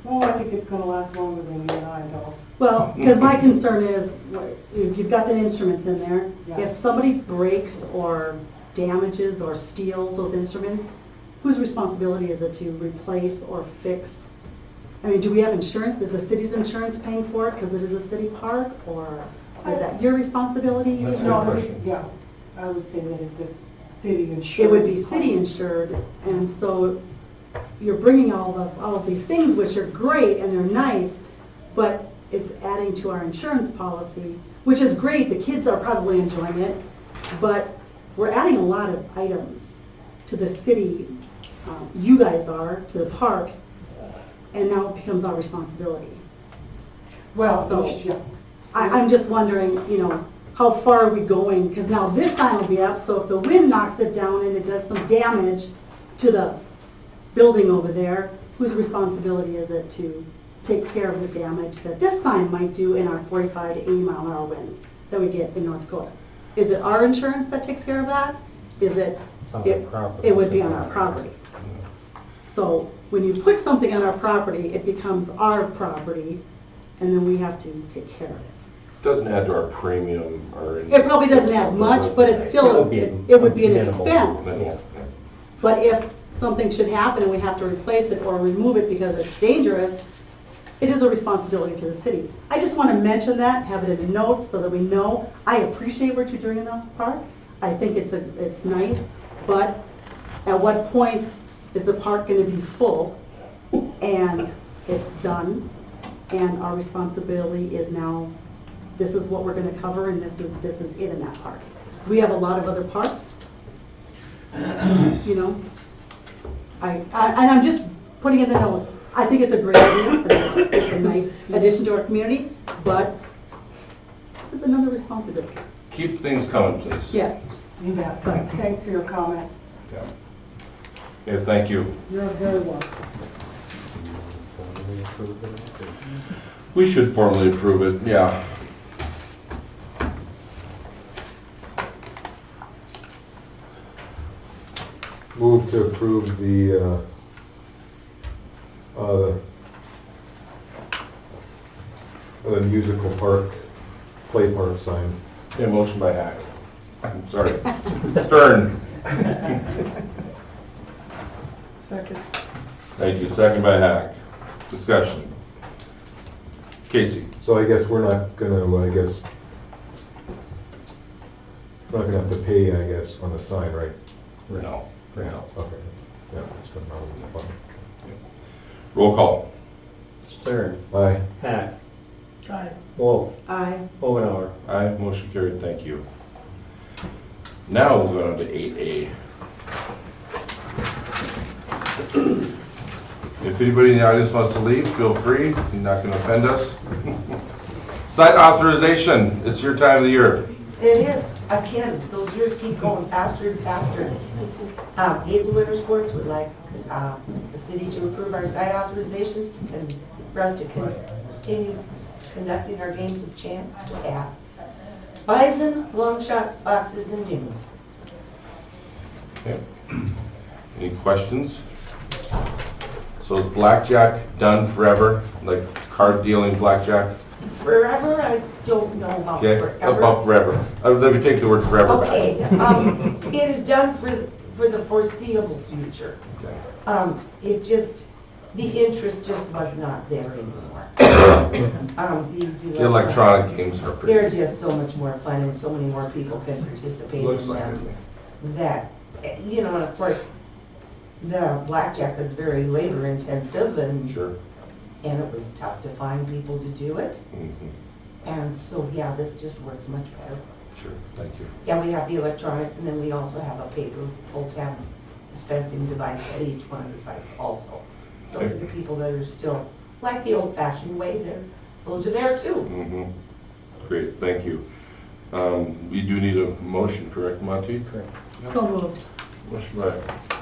well, I think it's gonna last longer than you and I know. Well, because my concern is, you've got the instruments in there. Yeah. If somebody breaks or damages or steals those instruments, whose responsibility is it to replace or fix? I mean, do we have insurance? Is the city's insurance paying for it because it is a city park? Or is that your responsibility? That's a No, good question. yeah, I would say that it's city insured. It would be city insured, and so you're bringing all of these things, which are great and they're nice, but it's adding to our insurance policy, which is great, the kids are probably enjoying it, but we're adding a lot of items to the city, you guys are, to the park, and now it becomes our responsibility. Well, So- yeah. I'm just wondering, how far are we going? Because now this sign will be up, so if the wind knocks it down and it does some damage to the building over there, whose responsibility is it to take care of the damage that this sign might do in our 45 to 80 mile an hour winds that we get in North Dakota? Is it our insurance that takes care of that? Is it, It's on our property. it would be on our property. So when you put something on our property, it becomes our property, and then we have to take care of it. Doesn't add to our premium or anything. It probably doesn't add much, but it's still, it would be an Minimal. expense. Minimal. But if something should happen and we have to replace it or remove it because it's dangerous, it is a responsibility to the city. I just want to mention that, have it in the notes so that we know. I appreciate what you're doing in the park. I think it's nice, but at what point is the park going to be full and it's done? And our responsibility is now, this is what we're going to cover and this is it in that park. We have a lot of other parks, you know. And I'm just putting in the notes. I think it's a great idea. It's a nice addition to our community, but it's another responsibility. Keep things coming, please. Yes. You bet. Thanks for your comment. Yeah. Okay, thank you. You're very welcome. We should formally approve it, yeah. Move to approve the musical park, play park sign. Okay, motion by Hack. I'm sorry. Stern. Second. Thank you. Second by Hack. Discussion. Casey. So I guess we're not gonna, we're not gonna have to pay, I guess, on the sign, right? No. No. Okay. Yeah, that's been fun. Roll call. Stern, Aye. Hack, Aye. Wolf, Aye. Omenauer. Aye, motion carried, thank you. Now we'll go on to 8A. If anybody in the audience wants to leave, feel free, you're not going to offend us. Site authorization, it's your time of the year. It is, again, those years keep going faster and faster. Hazen Winter Sports would like the city to approve our site authorizations for us to continue conducting our games of chance at Bison, Long Shots, Boxes, and Dunes. Okay. Any questions? So is blackjack done forever, like card dealing blackjack? Forever, I don't know about Okay, forever. about forever. Let me take the word forever back. Okay, it is done for the foreseeable future. Okay. It just, the interest just was not there anymore. These The electronic games are pretty. They're just so much more fun and so many more people can participate Looks in like them. it. That, you know, and of course, the blackjack is very labor intensive and Sure. it was tough to find people to do it. Mhm. And so, yeah, this just works much better. Sure, thank you. Yeah, we have the electronics and then we also have a paper pull-tab dispensing device at each one of the sites also. So for the people that are still like the old-fashioned way, those are there too. Mm-hmm. Great, thank you. We do need a motion, correct, Monty? Correct. So moved. Motion by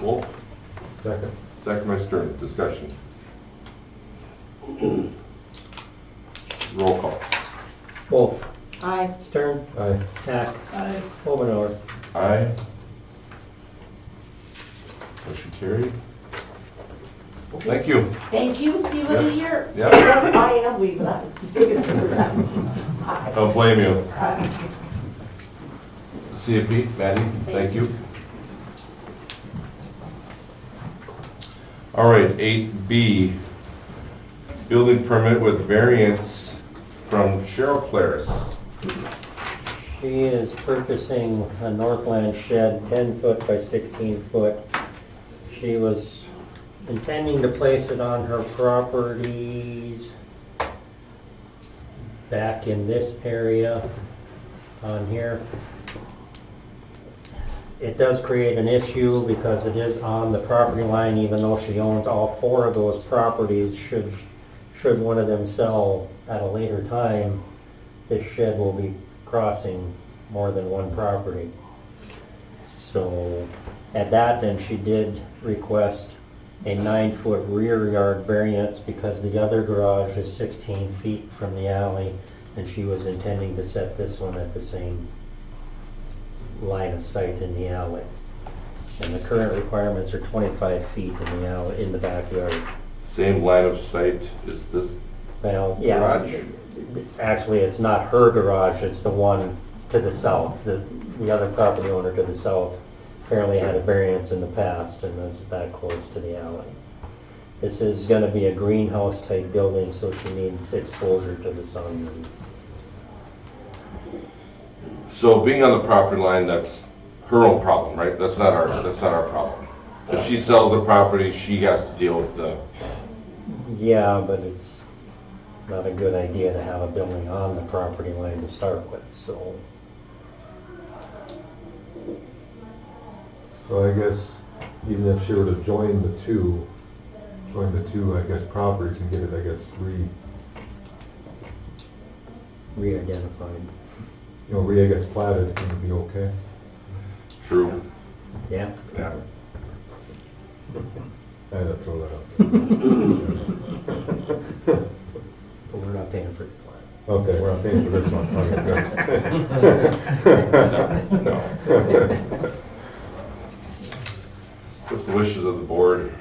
Wolf, Second. second by Stern. Discussion. Roll call. Wolf, Aye. Stern, Aye. Hack, Aye. Omenauer. Aye. Motion carried. Thank you. Thank you, see you in a year. Yep. Yes, I am leaving, I'm sticking to the rest. Bye. Don't blame you. See you, Pete, Maddie, thank you. All right, 8B, building permit with variance from Cheryl Claris. She is purchasing a Northland shed, 10 foot by 16 foot. She was intending to place it on her properties back in this area on here. It does create an issue because it is on the property line, even though she owns all 4 of those properties. Should one of them sell at a later time, this shed will be crossing more than one property. So at that, then she did request a 9-foot rear yard variance because the other garage is 16 feet from the alley, and she was intending to set this one at the same line of sight in the alley. And the current requirements are 25 feet in the alley, in the backyard. Same line of sight as this Well, yeah, garage? Actually, it's not her garage, it's the one to the south. The other property owner to the south apparently had a variance in the past and is that close to the alley. This is gonna be a greenhouse type building, so she needs exposure to the sun. So being on the property line, that's her own problem, right? That's not our problem. If she sells the property, she has to deal with the, Yeah, but it's not a good idea to have a building on the property line to start with, so. So I guess even if she were to join the two, I guess, properties and get it, I guess, Re-identified. I guess, platted, it would be okay. true. Yeah? Yeah. I had to throw that out there. But we're not paying for the plant. Okay, we're not paying for this one. Okay, No. What's the wishes of the board?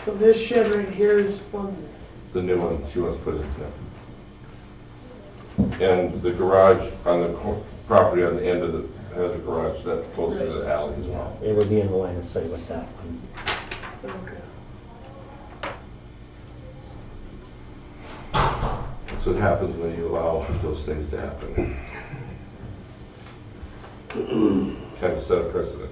So this shed right here is one, The new one, she wants to put it in. And the garage on the property on the end of the garage, that's closer to the alley as well. It would be in the line of sight with that one. okay. That's what happens when you allow those things to happen. Kind of set a precedent.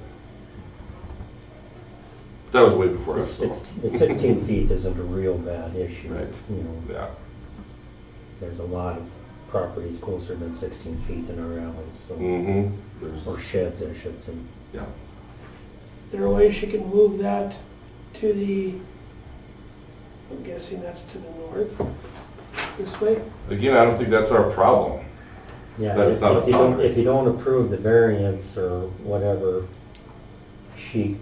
That was way before us, so. The 16 feet isn't a real bad issue. Right. You know, Yeah. there's a lot of properties closer than 16 feet in our alleys, so, Mm-hmm. or sheds, I should say. Yeah. There a way she can move that to the, I'm guessing that's to the north, this way? Again, I don't think that's our problem. Yeah, That's not a boundary. if you don't approve the variance or whatever, she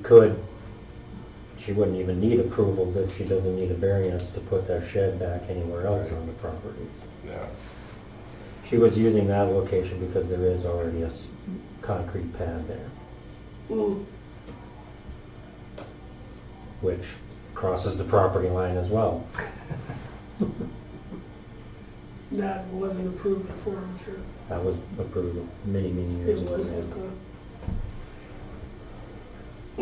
wouldn't even need approval if she doesn't need a variance to put that shed back anywhere else on the property. Yeah. She was using that location because there is already a concrete pad there, Mm, which crosses the property line as well. that wasn't approved before, I'm sure. That was approved many, many years It ago. was, yeah.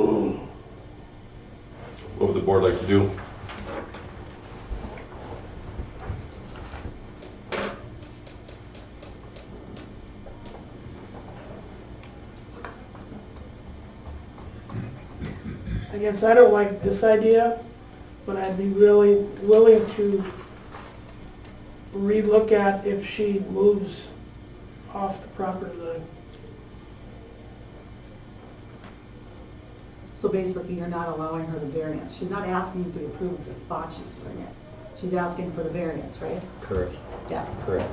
okay. What would the board like to do? I guess I don't like this idea, but I'd be really willing to relook at if she moves off the property line. So basically, you're not allowing her the variance. She's not asking for the approval of the spot she's doing it. She's asking for the variance, right? Correct, Yeah. correct.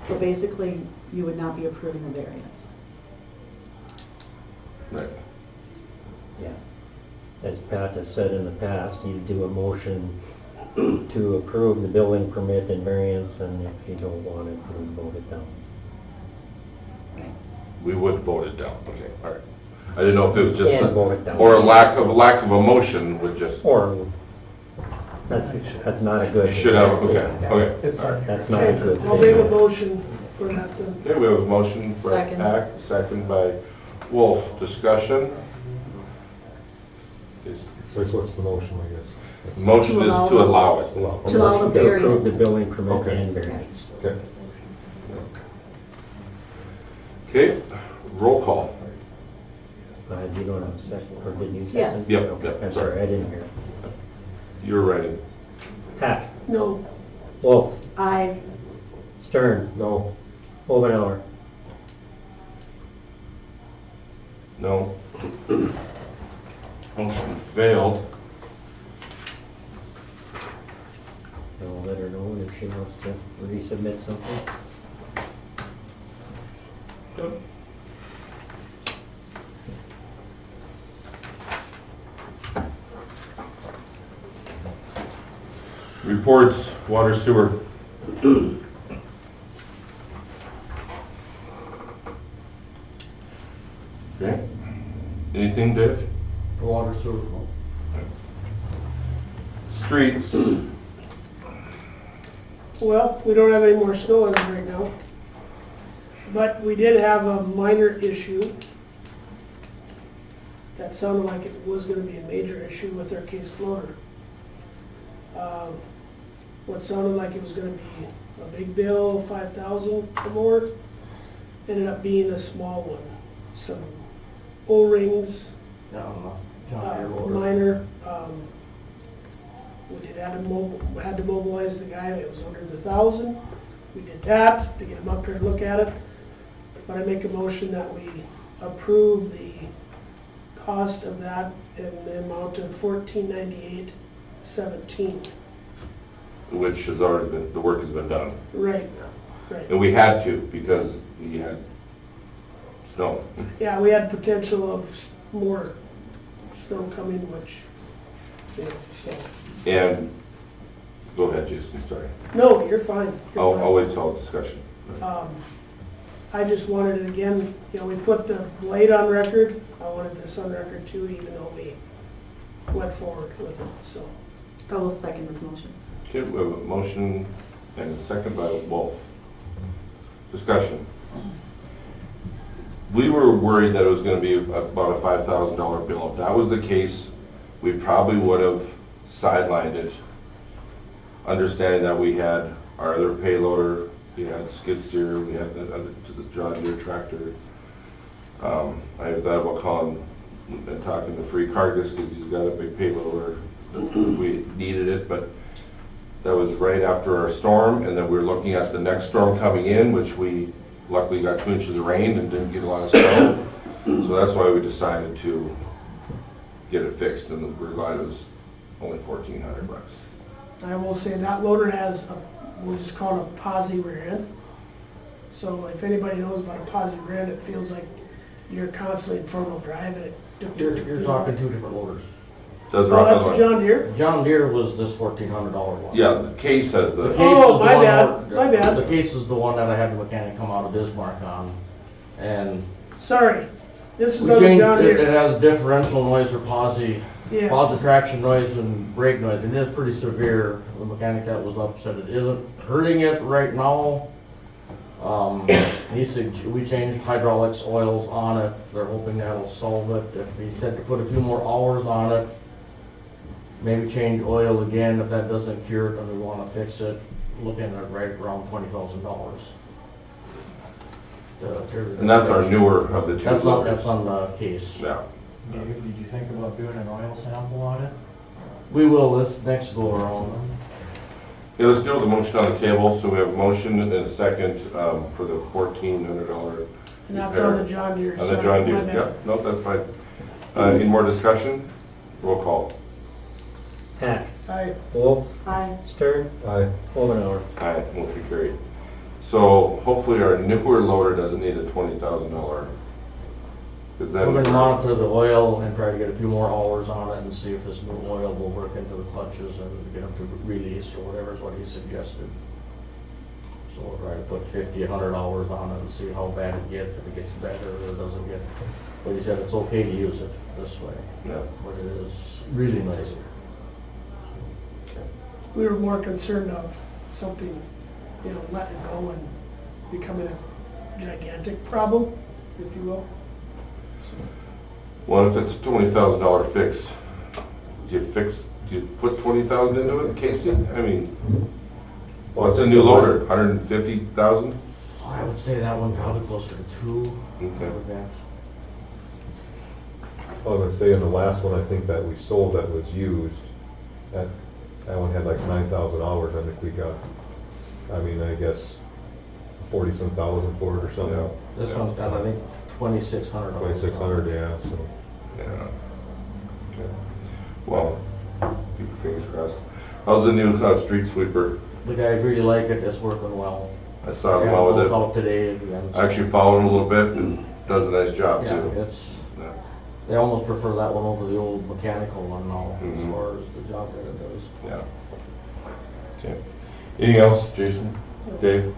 So basically, you would not be approving the variance. Right. Yeah. As Pat has said in the past, you do a motion to approve the building permit and variance, and if you don't want it, you vote it down. We would vote it down. Okay, all right. I didn't know if it was just, And vote it down. or a lack of a motion would just, Or, that's not a good. you should have, okay, okay. It's on your- That's not a good I'll make a thing. motion for that then. Okay, we have a motion by Second. Hack, second by Wolf. Discussion? So what's the motion, I guess? The motion is to allow it. To allow the Motion to approve the variance. building permit Okay. and variance. Okay. Okay, roll call. You don't have a second, or did you second? Yes. Yep, Okay, yep, I'm sorry. sorry, I didn't hear. You're ready. Hack, No, Wolf, I, Stern, No, Obenauer. No. Motion failed. I'll let her know if she wants to resubmit something. Reports, water sewer. Okay. Anything Anything, Dave? For water sewer. Streets, Well, we don't have any more snow as of right now. But we did have a minor issue that sounded like it was gonna be a major issue with our case loader. What sounded like it was gonna be a big bill, 5,000 or more, ended up being a small one. Some O-rings, minor, we did had to mobilize the guy, it was under the 1,000. We did that to get him up here to look at it. But I make a motion that we approve the cost of that in the amount of $1498.17. which has already been, the work has been done. Right, right. And we had to because we had snow. Yeah, we had potential of more snow coming, which, you know, so. And, go ahead, Jason, sorry. No, you're fine. You're I'll wait till discussion. I just wanted it again, you know, we put the blade on record. I wanted this on record too, even though we went forward with it, so. I will second this motion. Okay, we have a motion and a second by Wolf. Discussion. We were worried that it was going to be about a $5,000 bill. If that was the case, we probably would have sidelined it, understanding that we had our other payloader, we had skid steer, we had the John Deere tractor. I thought about calling and talking to Free Cargus because he's got a big payloader if we needed it, but that was right after our storm, and then we were looking at the next storm coming in, which we luckily got 2 inches of rain and didn't get a lot of snow. So that's why we decided to get it fixed, and we're glad it was only $1,400. I will say that loader has a, we'll just call it a posi rear end. So if anybody knows about a posi rear end, it feels like you're constantly in front wheel drive and it. You're talking two different loaders. Does Oh, that's the John Deere? John Deere was this $1,400 one. Yeah, the case has The the, case Oh, is the my one bad, where- my bad. The case is the one that I had the mechanic come out of Bismarck on. And Sorry, this is we on the changed, John it Deere. has differential noise or posi, Yes. posi traction noise and brake noise. And it is pretty severe. The mechanic that was up said it isn't hurting it right now. He said we changed hydraulics, oils on it. They're hoping that'll solve it. If he said to put a few more hours on it, maybe change oil again. If that doesn't cure it, then we want to fix it. Looking at right around $20,000. and that's our newer of the two That's loaders. on the case. Yeah. Did you think about doing an oil sample on it? We will this next go around. Yeah, let's deal with the motion on the table. So we have a motion and a second for the $1,400 And that's on the John Deere. on the Sorry, John my Deere. bad. Yeah, no, that's fine. Any more discussion? Roll call. Hack, Aye. Wolf, Aye. Stern, Aye. Omenauer. Aye, motion carried. So hopefully our newer loader doesn't need a $20,000. Because We're then gonna monitor the oil and try to get a few more hours on it and see if this new oil will work into the clutches and get them to release or whatever is what he suggested. So we'll try to put 50, 100 hours on it and see how bad it gets, if it gets better or it doesn't get. But he said it's okay to use it this way, Yeah. but it is really noisy. We were more concerned of something, you know, letting it go and becoming a gigantic problem, if you will. Well, if it's a $20,000 fix, do you put 20,000 into it, Casey? I mean, well, it's a new loader, 150,000? I would say that one probably closer to 2. Okay. I would guess. I was gonna say, in the last one, I think that we sold that was used, that one had like 9,000 hours, I think we got, I mean, I guess 40-some thousand for it or something. Yeah. This one's got, I think, 2,600. 2,600, yeah, so. Yeah. Okay. Well, keep your fingers crossed. How's the new street sweeper? The guys really like it, it's working well. I saw him Yeah, out with both it. out today again. I actually followed him a little bit and does a nice job Yeah, too. it's, Yeah. they almost prefer that one over the old mechanical one now, as Mhm. far as the job that it does. Yeah. Okay. Anything else, Jason? Dave?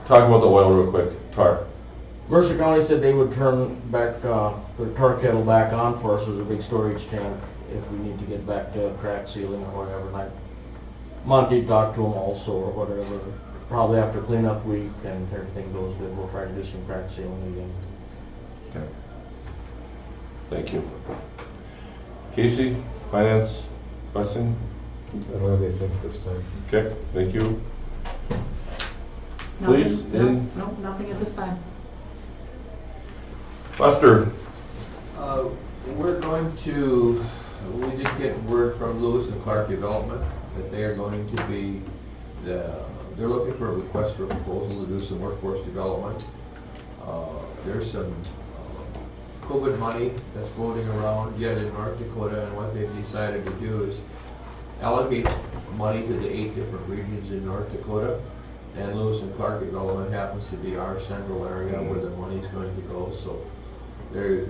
Talk about the oil real quick. Tar. Mercer County said they would turn back, their tar kettle back on for us as a big storage tank if we need to get back to crack sealing or whatever. And Monty talked to them also or whatever. Probably after cleanup week and everything goes good, we'll try to do some crack sealing again. Okay. Thank you. Casey, finance, busing? I don't have anything this time. Okay, thank you. Please, in No, nothing at this time. Buster. We're going to, we did get word from Lewis and Clark Development that they are going to be, they're looking for a request for a proposal to do some workforce development. There's some COVID money that's floating around yet in North Dakota, and what they've decided to do is allocate money to the 8 different regions in North Dakota, and Lewis and Clark Development happens to be our central area where the money's going to go. So they're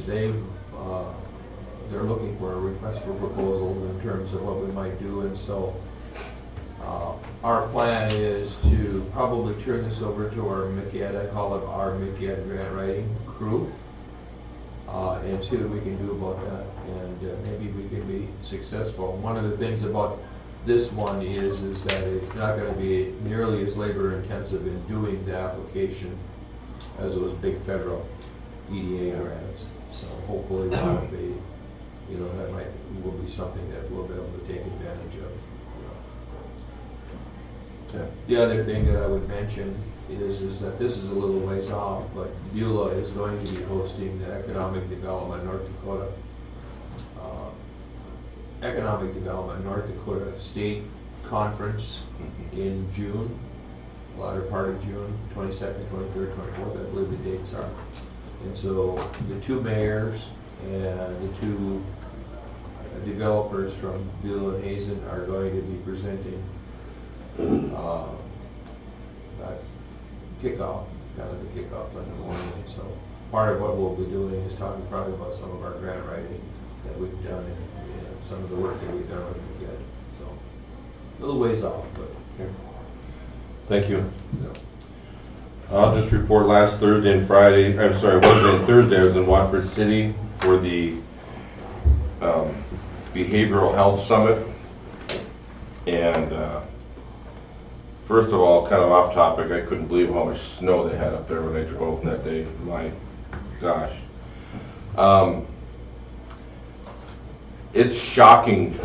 looking for a request for proposals in terms of what we might do, and so our plan is to probably turn this over to our MCED, I call it our MCED grant writing crew, and see what we can do about that, and maybe we can be successful. One of the things about this one is that it's not going to be nearly as labor intensive in doing the application as those big federal EDA grants. So hopefully that'll be, that will be something that we'll be able to take advantage of. Okay. The other thing that I would mention is that this is a little ways off, but Beulah is going to be hosting the Economic Development North Dakota State Conference in June, latter part of June, 22nd, 23rd, 24th, I believe the dates are. And so the 2 mayors and the 2 developers from Beulah and Hazen are going to be presenting that kickoff, kind of the kickoff in the morning. So part of what we'll be doing is talking probably about some of our grant writing that we've done and some of the work that we've done with MCED. So a little ways off, but. Okay. Thank you. I'll just report last Thursday and Friday, Wednesday and Thursday, I was in Watford City for the Behavioral Health Summit. And first of all, kind of off topic, I couldn't believe how much snow they had up there when I drove that day. My gosh. It's shocking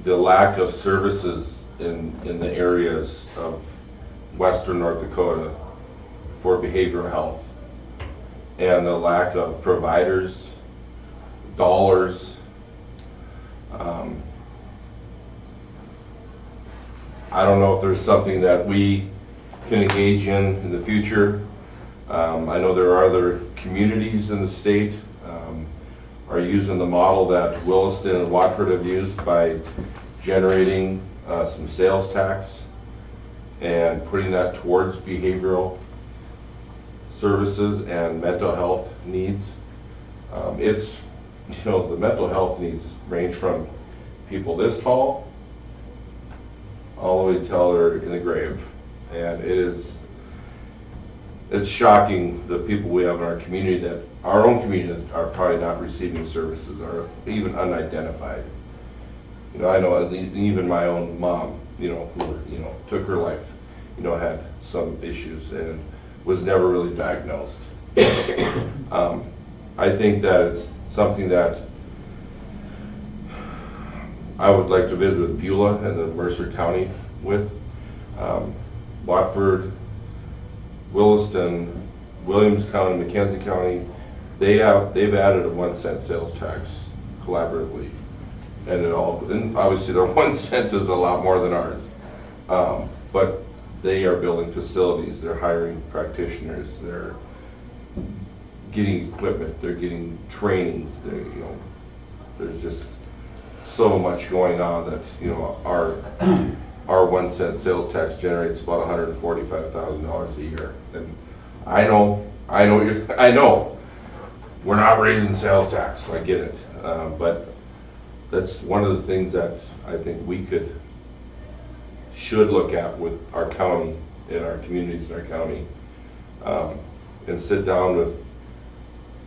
the lack of services in the areas of western North Dakota for behavioral health, and the lack of providers, dollars. I don't know if there's something that we can engage in the future. I know there are other communities in the state are using the model that Williston and Watford have used by generating some sales tax and putting that towards behavioral services and mental health needs. The mental health needs range from people this tall all the way till they're in the grave. And it's shocking the people we have in our community our own community that are probably not receiving services or even unidentified. I know even my own mom, who took her life, had some issues and was never really diagnosed. I think that it's something that I would like to visit with Beulah and the Mercer County with. Watford, Williston, Williams County, McKenzie County, they've added a 1-cent sales tax collaboratively. And obviously their 1 cent is a lot more than ours. But they are building facilities, they're hiring practitioners, they're getting equipment, they're getting training, there's just so much going on that, our 1 cent sales tax generates about $145,000 a year. And I know, we're not raising sales tax, I get it. But that's one of the things that I think we should look at with our county and our communities in our county. and sit down with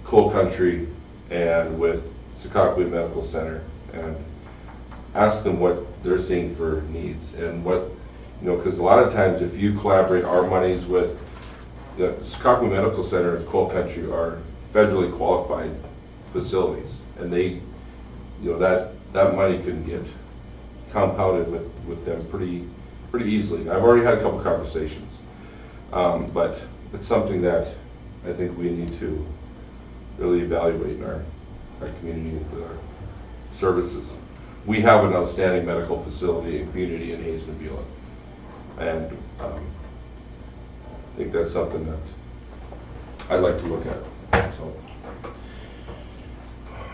Coal Country and with Secaucus Medical Center and ask them what they're seeing for needs and what, because a lot of times if you collaborate our monies with the Secaucus Medical Center and Coal Country are federally qualified facilities, and they, that money can get compounded with them pretty easily. I've already had a couple conversations, but it's something that I think we need to really evaluate in our community with our services. We have an outstanding medical facility and community in Hazen and Beulah, and I think that's something that I'd like to look at. So,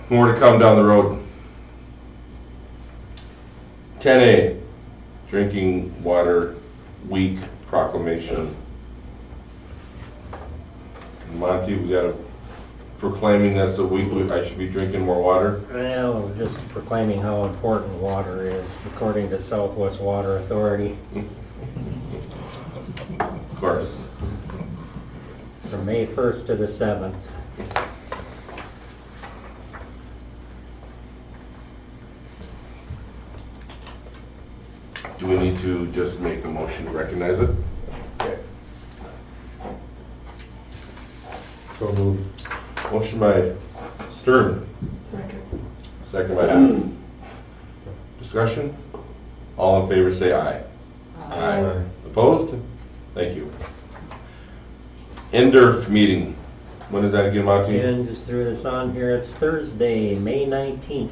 more to come down the road. 10A, Drinking Water Week Proclamation. Monty, we got a proclaiming that's a week I should be drinking more water. Well, just proclaiming how important water is, according to Southwest Water Authority. Of course. From May 1st to the 7th. Do we need to just make a motion to recognize it? Okay. So moved. Motion by Stern. Second. Second by Hack. Discussion? All in favor say aye. Aye. Opposed? Thank you. NDRF meeting. When is that again, Monty? Again, just threw this on here, it's Thursday, May 19th.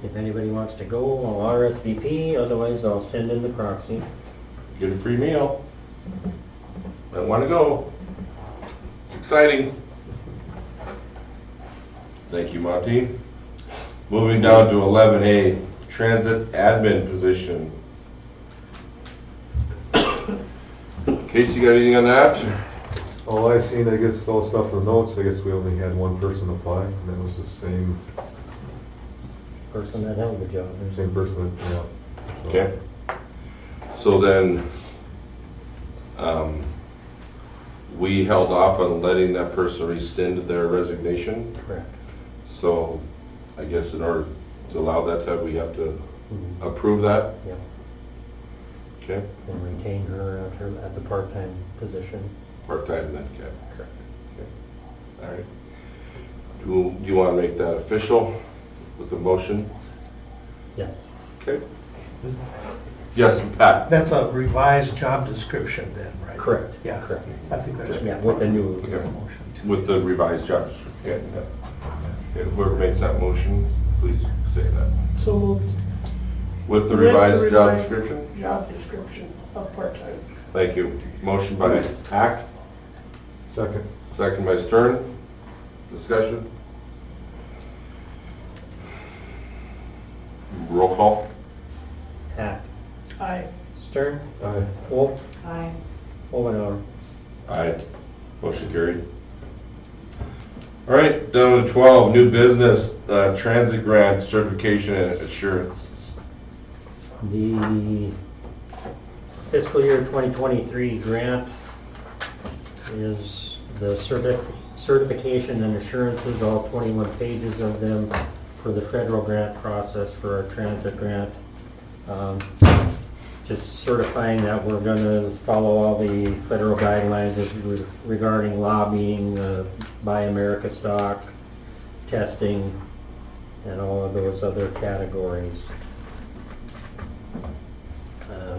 If anybody wants to go, I'll RSVP, otherwise I'll send in the proxy. Get a free meal. I want to go. It's exciting. Thank you, Monty. Moving down to 11A, transit admin position. Casey, got anything on that? All I've seen, I guess, all stuff from notes, I guess we only had one person apply, and that was the same Person that held the job. person that, yeah. So- Okay. So then, we held off on letting that person rescind their resignation. Correct. So I guess in order to allow that, we have to Mhm. approve that. Yep, Okay, and retain her at the part-time position. part-time then, okay. Correct. All right. Do you want to make that official with the motion? Yes. Okay. Yes, Pat? That's a revised job description then, right? Correct. Yeah. Correct. I think that's. Yeah, with the new Okay. Motion. With the revised job description. Okay, whoever makes that motion, please say that. So moved. With the With the revised job revised description? Job description of part-time. Thank you. Motion by Hack, Second. second by Stern. Discussion? Roll call? Hack. Aye. Stern. Aye. Wolf. Aye. Omenauer. Aye. Motion carried. All right, down to 12, new business, transit grant certification and assurance. The fiscal year 2023 grant is the certification and assurances, all 21 pages of them for the federal grant process for our transit grant. Just certifying that we're going to follow all the federal guidelines regarding lobbying, Buy America stock, testing, and all of those other categories.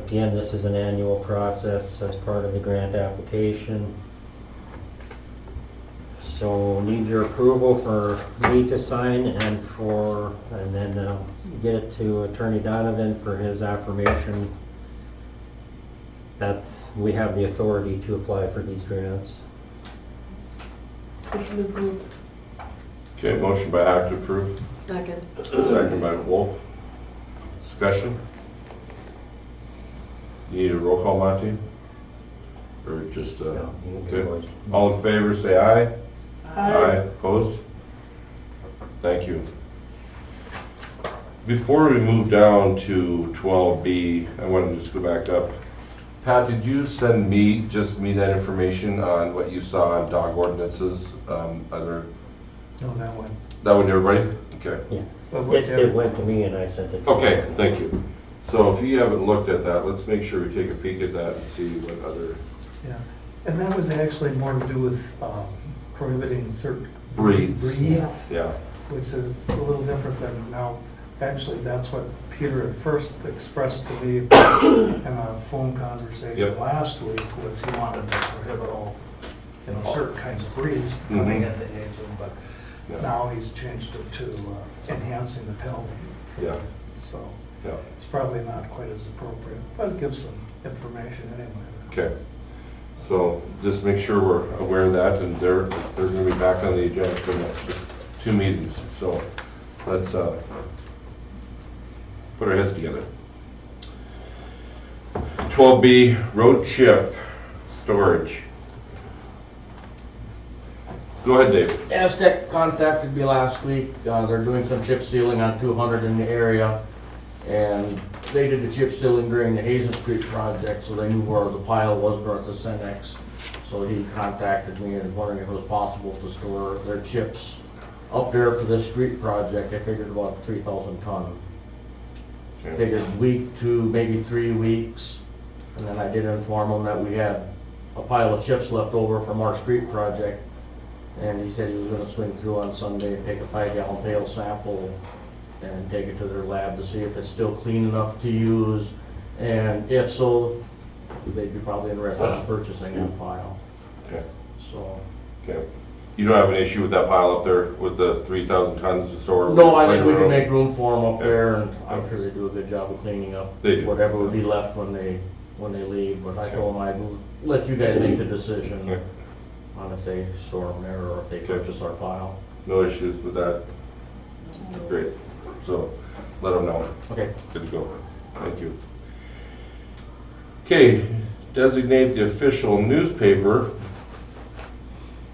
Again, this is an annual process as part of the grant application. So need your approval for me to sign and then get it to Attorney Donovan for his affirmation that we have the authority to apply for these grants. Motion approved. Okay, motion by Hack to approve, Second. second by Wolf. Discussion? You need a roll call, Monty? Or just, No, you can okay. voice. All in favor, say aye. Aye. Opposed? Thank you. Before we move down to 12B, I want to just go back up Pat, did you send me, just me that information on what you saw on dog ordinances? Other, No, that one. that one to everybody? Okay. Yeah. But what It went to me and I sent it to Okay, thank you. So if you haven't looked at that, let's make sure we take a peek at that and see what other Yeah, and that was actually more to do with prohibiting certain breeds. breeds, Yeah, which is a little different than now. Actually, that's what Peter had first expressed to me in a phone conversation Yep. last week, was he wanted to prohibit all, certain kinds of breeds coming Mhm. into Hazen, but Yeah. now he's changed it to enhancing the penalty. yeah, So yeah. it's probably not quite as appropriate, but it gives some information anyway. Okay. So just make sure we're aware of that, and they're gonna be back on the agenda for the next 2 meetings. So let's put our heads together. 12B, road chip storage. Go ahead, Dave. Aztec contacted me last week. They're doing some chip sealing on 200 in the area. And they did the chip sealing during the Hazen Street project, so they knew where the pile was north of Cenex. So he contacted me and was wondering if it was possible to store their chips up there for this street project. I figured about 3,000 ton. Okay. Figured week to maybe 3 weeks. And then I did inform him that we had a pile of chips left over from our street project. And he said he was gonna swing through on Sunday and take a 5-gallon pail sample and take it to their lab to see if it's still clean enough to use. And if so, they'd be probably interested in purchasing that pile. Okay. So, Okay. You don't have an issue with that pile up there with the 3,000 tons to store? no, I think we later can on? make room for them up there, and I'm sure they do a good job of cleaning up They do. whatever would be left when they leave. But I told them I'd let you guys make the decision Okay. on if they store them there or if they Okay. purchase our pile. No issues with that? Great. So let them know. Okay. Good to go. Thank you. Okay, designate the official newspaper.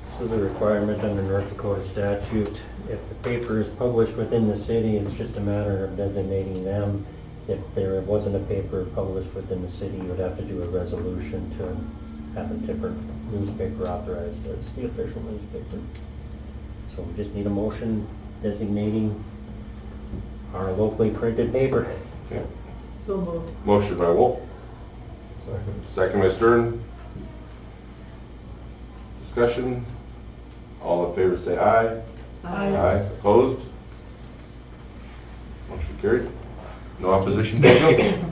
This is a requirement under North Dakota statute. If the paper is published within the city, it's just a matter of designating them. If there wasn't a paper published within the city, you would have to do a resolution to have a different newspaper authorized as the official newspaper. So we just need a motion designating our locally printed paper. Okay. So moved. Motion by Wolf, Second. second by Stern. Discussion. All in favor say aye. Aye. Opposed? Motion carried. No opposition, Daniel?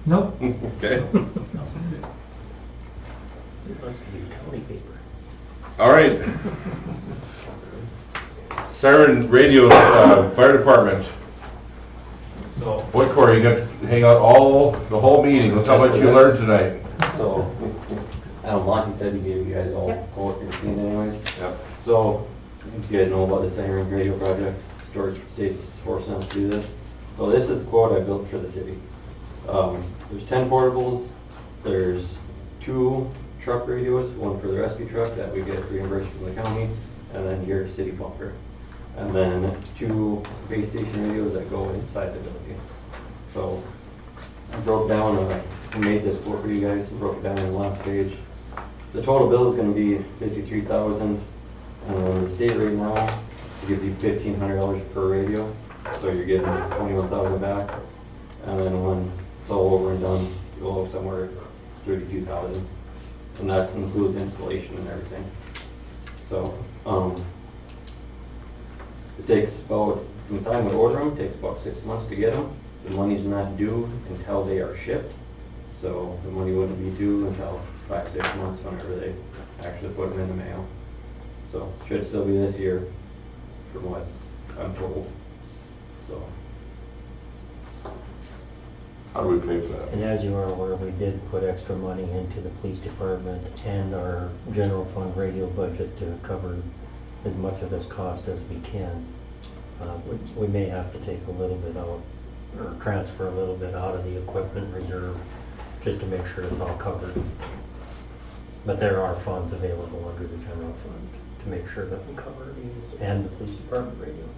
Nope. Okay. It must be county paper. All right. Siren Radio, Fire Department. So, Boy, Corey, you got to hang out the whole meeting. Let's tell what you learned tonight. so, I know Monty said he gave you guys all Yep. homework and seen anyways. Yep. So, I think you guys know about the Siren Radio project, Storage State's forcing us to do this. So this is the quote I built for the city. There's 10 portables, there's 2 truck radios, one for the rescue truck that we get reimbursed from the county, and then your city pumper. And then 2 base station radios that go inside the building. So I broke down, I made this quote for you guys, and broke it down on the last page. The total bill is gonna be $53,000, and then the state right now gives you $1,500 per radio, so you're getting 21,000 back. And then when it's all over and done, you'll owe somewhere 32,000, and that includes installation and everything. So, it takes about, from the time we order them, it takes about 6 months to get them. The money's not due until they are shipped, so the money wouldn't be due until 5-6 months whenever they actually put them in the mail. So, should still be this year, from what I'm told, so. How do we pay for that? And as you are aware, we did put extra money into the police department and our general fund radio budget to cover as much of this cost as we can. We may have to take a little bit out, or transfer a little bit out of the equipment reserve, just to make sure it's all covered. But there are funds available under the general fund to make sure that we cover these and the police department radios.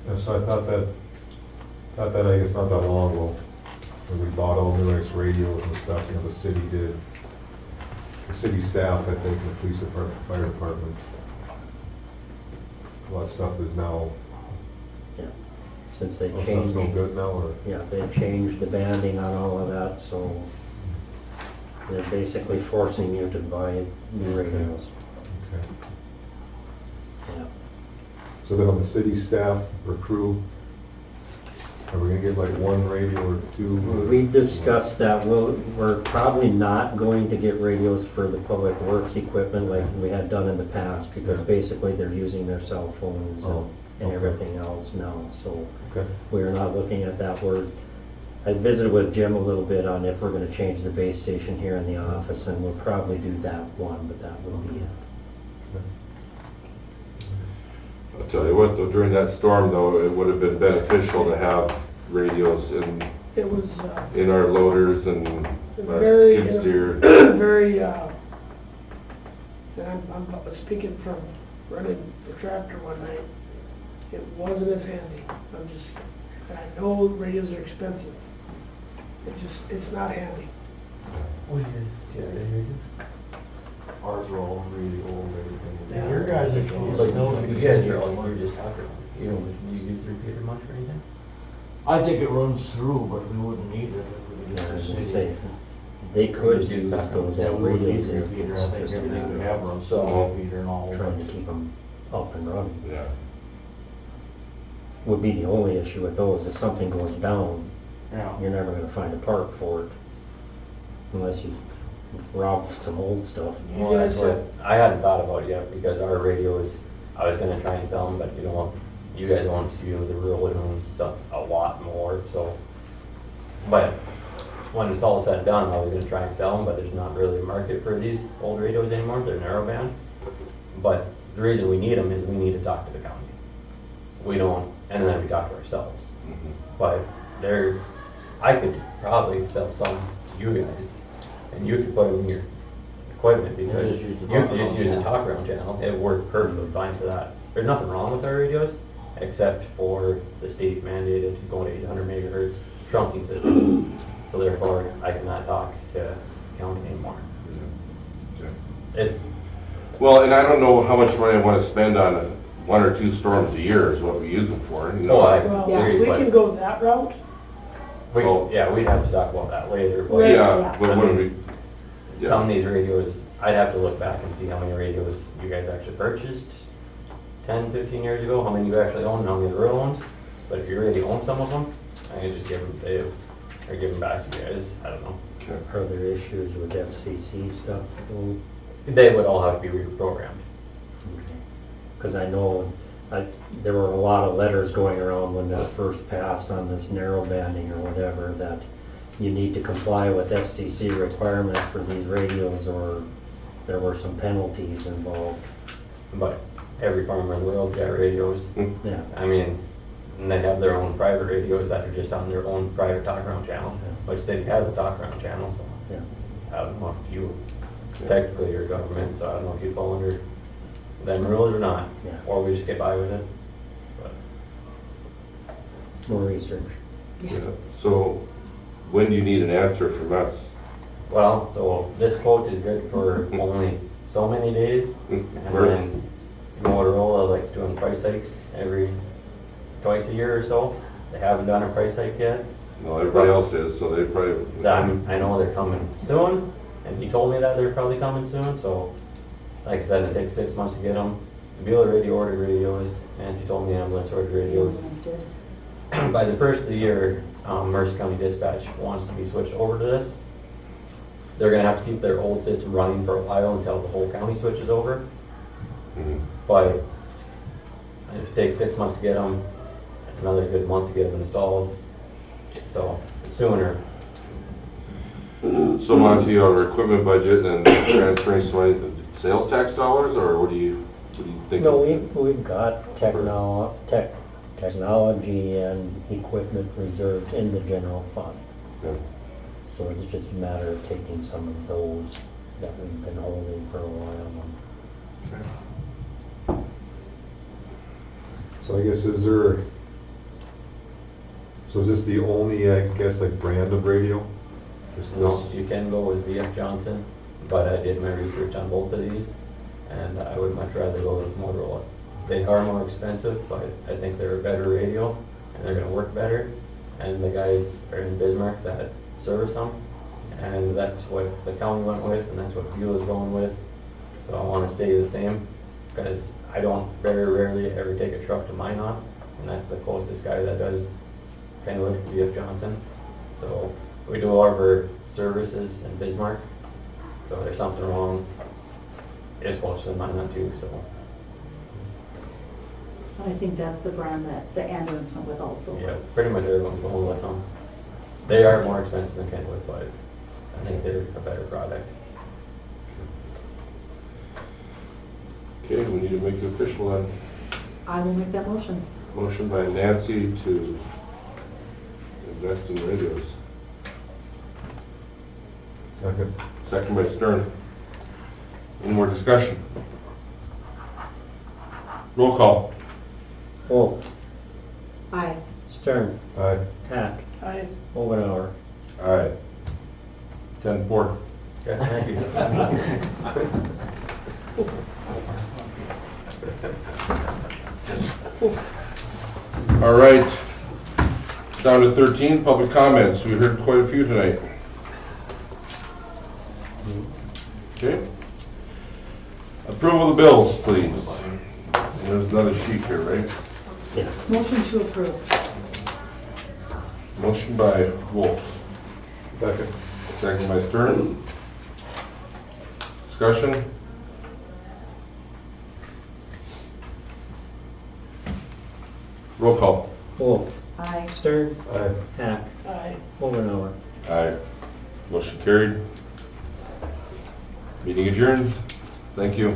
And so I thought that I guess not that long ago, when we bought all new nice radios and stuff, you know, the city staff, I think, the police department, fire department, a lot of stuff is now, Yeah. Since they stuff's changed, no good now, or? yeah, they changed the banding on all of that, so they're basically forcing you to buy new radios. Okay. Yeah. So then on the city staff or crew, are we gonna get like one radio or two? We discussed that, we're probably not going to get radios for the public works equipment like we had done in the past, because basically they're using their cell phones Oh, and okay. everything else now, so Okay. we're not looking at that. I visited with Jim a little bit on if we're gonna change the base station here in the office, and we'll probably do that one, but that will be it. I'll tell you what, though, during that storm, though, it would have been beneficial to have radios It was, in our loaders and our very, skid steer. very, and I'm speaking from running the tractor one night, it wasn't as handy. And I know radios are expensive. It's not handy. Ours are all really old, everything. Yeah. Your guys are. But no, you guys are all, you're just talking, you don't use the repeater much or anything? I think it runs through, but we wouldn't need it if we Yeah, I could was get gonna the say, city. they could Just use use that. those Yeah, we would need radios the if repeater, I it's think just a everything we matter have of runs through the repeater and all. trying to keep them up and running. Yeah. Would be the only issue with those. If something goes down, Yeah. you're never gonna find a part for it unless you rob some old stuff. You Well, guys that's what I hadn't thought about it yet, because our radios, I was gonna try and sell them, but you know, you guys want to see the real ones stuff a lot more, so. But when it's all said and done, I was gonna try and sell them, but there's not really a market for these old radios anymore, they're narrowband. But the reason we need them is we need to talk to the county. We don't, and then we talk to ourselves. But I could probably sell some to you guys, and you could put them in your equipment, because just use the you could talk just around use a channel. talk around channel. It worked perfectly fine for that. There's nothing wrong with our radios, except for the state mandated going to 800 megahertz trunking system. So therefore, I cannot talk to county anymore. It's, Well, and I don't know how much money I want to spend on one or two storms a year is what we use them for, you know. Oh, Well, Yeah. we can go that route. yeah, we'd have to talk about that later, but. Right. Yeah, but when we, Some of these radios, I'd have to look back and see how many radios you guys actually purchased 10, 15 years ago, how many you actually own, and how many are the real ones. But if you really own some of them, I can just give them to you, or give them back to you guys, I don't know. Are there issues with FCC stuff? They would all have to be reprogrammed. Because I know there were a lot of letters going around when that first passed on this narrow banding or whatever, that you need to comply with FCC requirements for these radios, or there were some penalties involved. But every farmer in the world's got radios. Yeah. I mean, and they have their own private radios that are just on their own private talk around channel, which city has a talk around channel, so. Yeah. I don't know if you, technically you're government, so I don't know if you fall under them rules or not, Yeah. or we just get by with it. But More research. yeah. So when do you need an answer from us? Well, so this quote is good for only so many days, and then Motorola likes doing price hikes twice a year or so. They haven't done a price hike yet. No, everybody else is, so they probably. I know they're coming soon, and he told me that they're probably coming soon, so like I said, it takes 6 months to get them. Bueller Radio ordered radios, Nancy told me ambulance ordered radios. Ambulance did. By the first of the year, Mercer County Dispatch wants to be switched over to this. They're gonna have to keep their old system running for a while until the whole county switches over. But if it takes 6 months to get them, another good month to get them installed. So sooner. So Monty, our equipment budget and transferring some money to sales tax dollars, or what do you think? No, we've got technology and equipment reserves in the general fund. Yeah. So it's just a matter of taking some of those that we've been holding for a while. So I guess is there So is this the only, I guess, like brand of radio? Just No, this? you can go with VF Johnson, but I did my research on both of these, and I would much rather go with Motorola. They are more expensive, but I think they're a better radio, and they're gonna work better. And the guys are in Bismarck that service them, and that's what the county went with, and that's what Buell is going with. So I wanna stay the same, because I don't very rarely ever take a truck to Minot, and that's the closest guy that does Kenwood, VF Johnson. So we do all of our services in Bismarck, so if there's something wrong, it's closer than Minot too, so. I think that's the brand that the ambulance went with also. Yeah, pretty much everyone's going with them. They are more expensive than Kenwood, but I think they're a better product. Okay, we need to make it official then. I will make that motion. Motion by Nancy to invest in radios. Second. Second by Stern. Any more discussion? Roll call. Wolf, Aye. Stern, Aye. Hack, I, Omenauer. Aye. 10-4. Okay, thank you. All right. Down to 13, public comments. We heard quite a few tonight. Okay. Approval of the bills, please. And there's another sheet here, right? Yes. Motion to approve. Motion by Wolf. Second. Second by Stern. Discussion? Roll call. Wolf, Aye. Stern, Aye. Hack, I. Omenauer. Aye. Motion carried. Meeting adjourned. Thank you.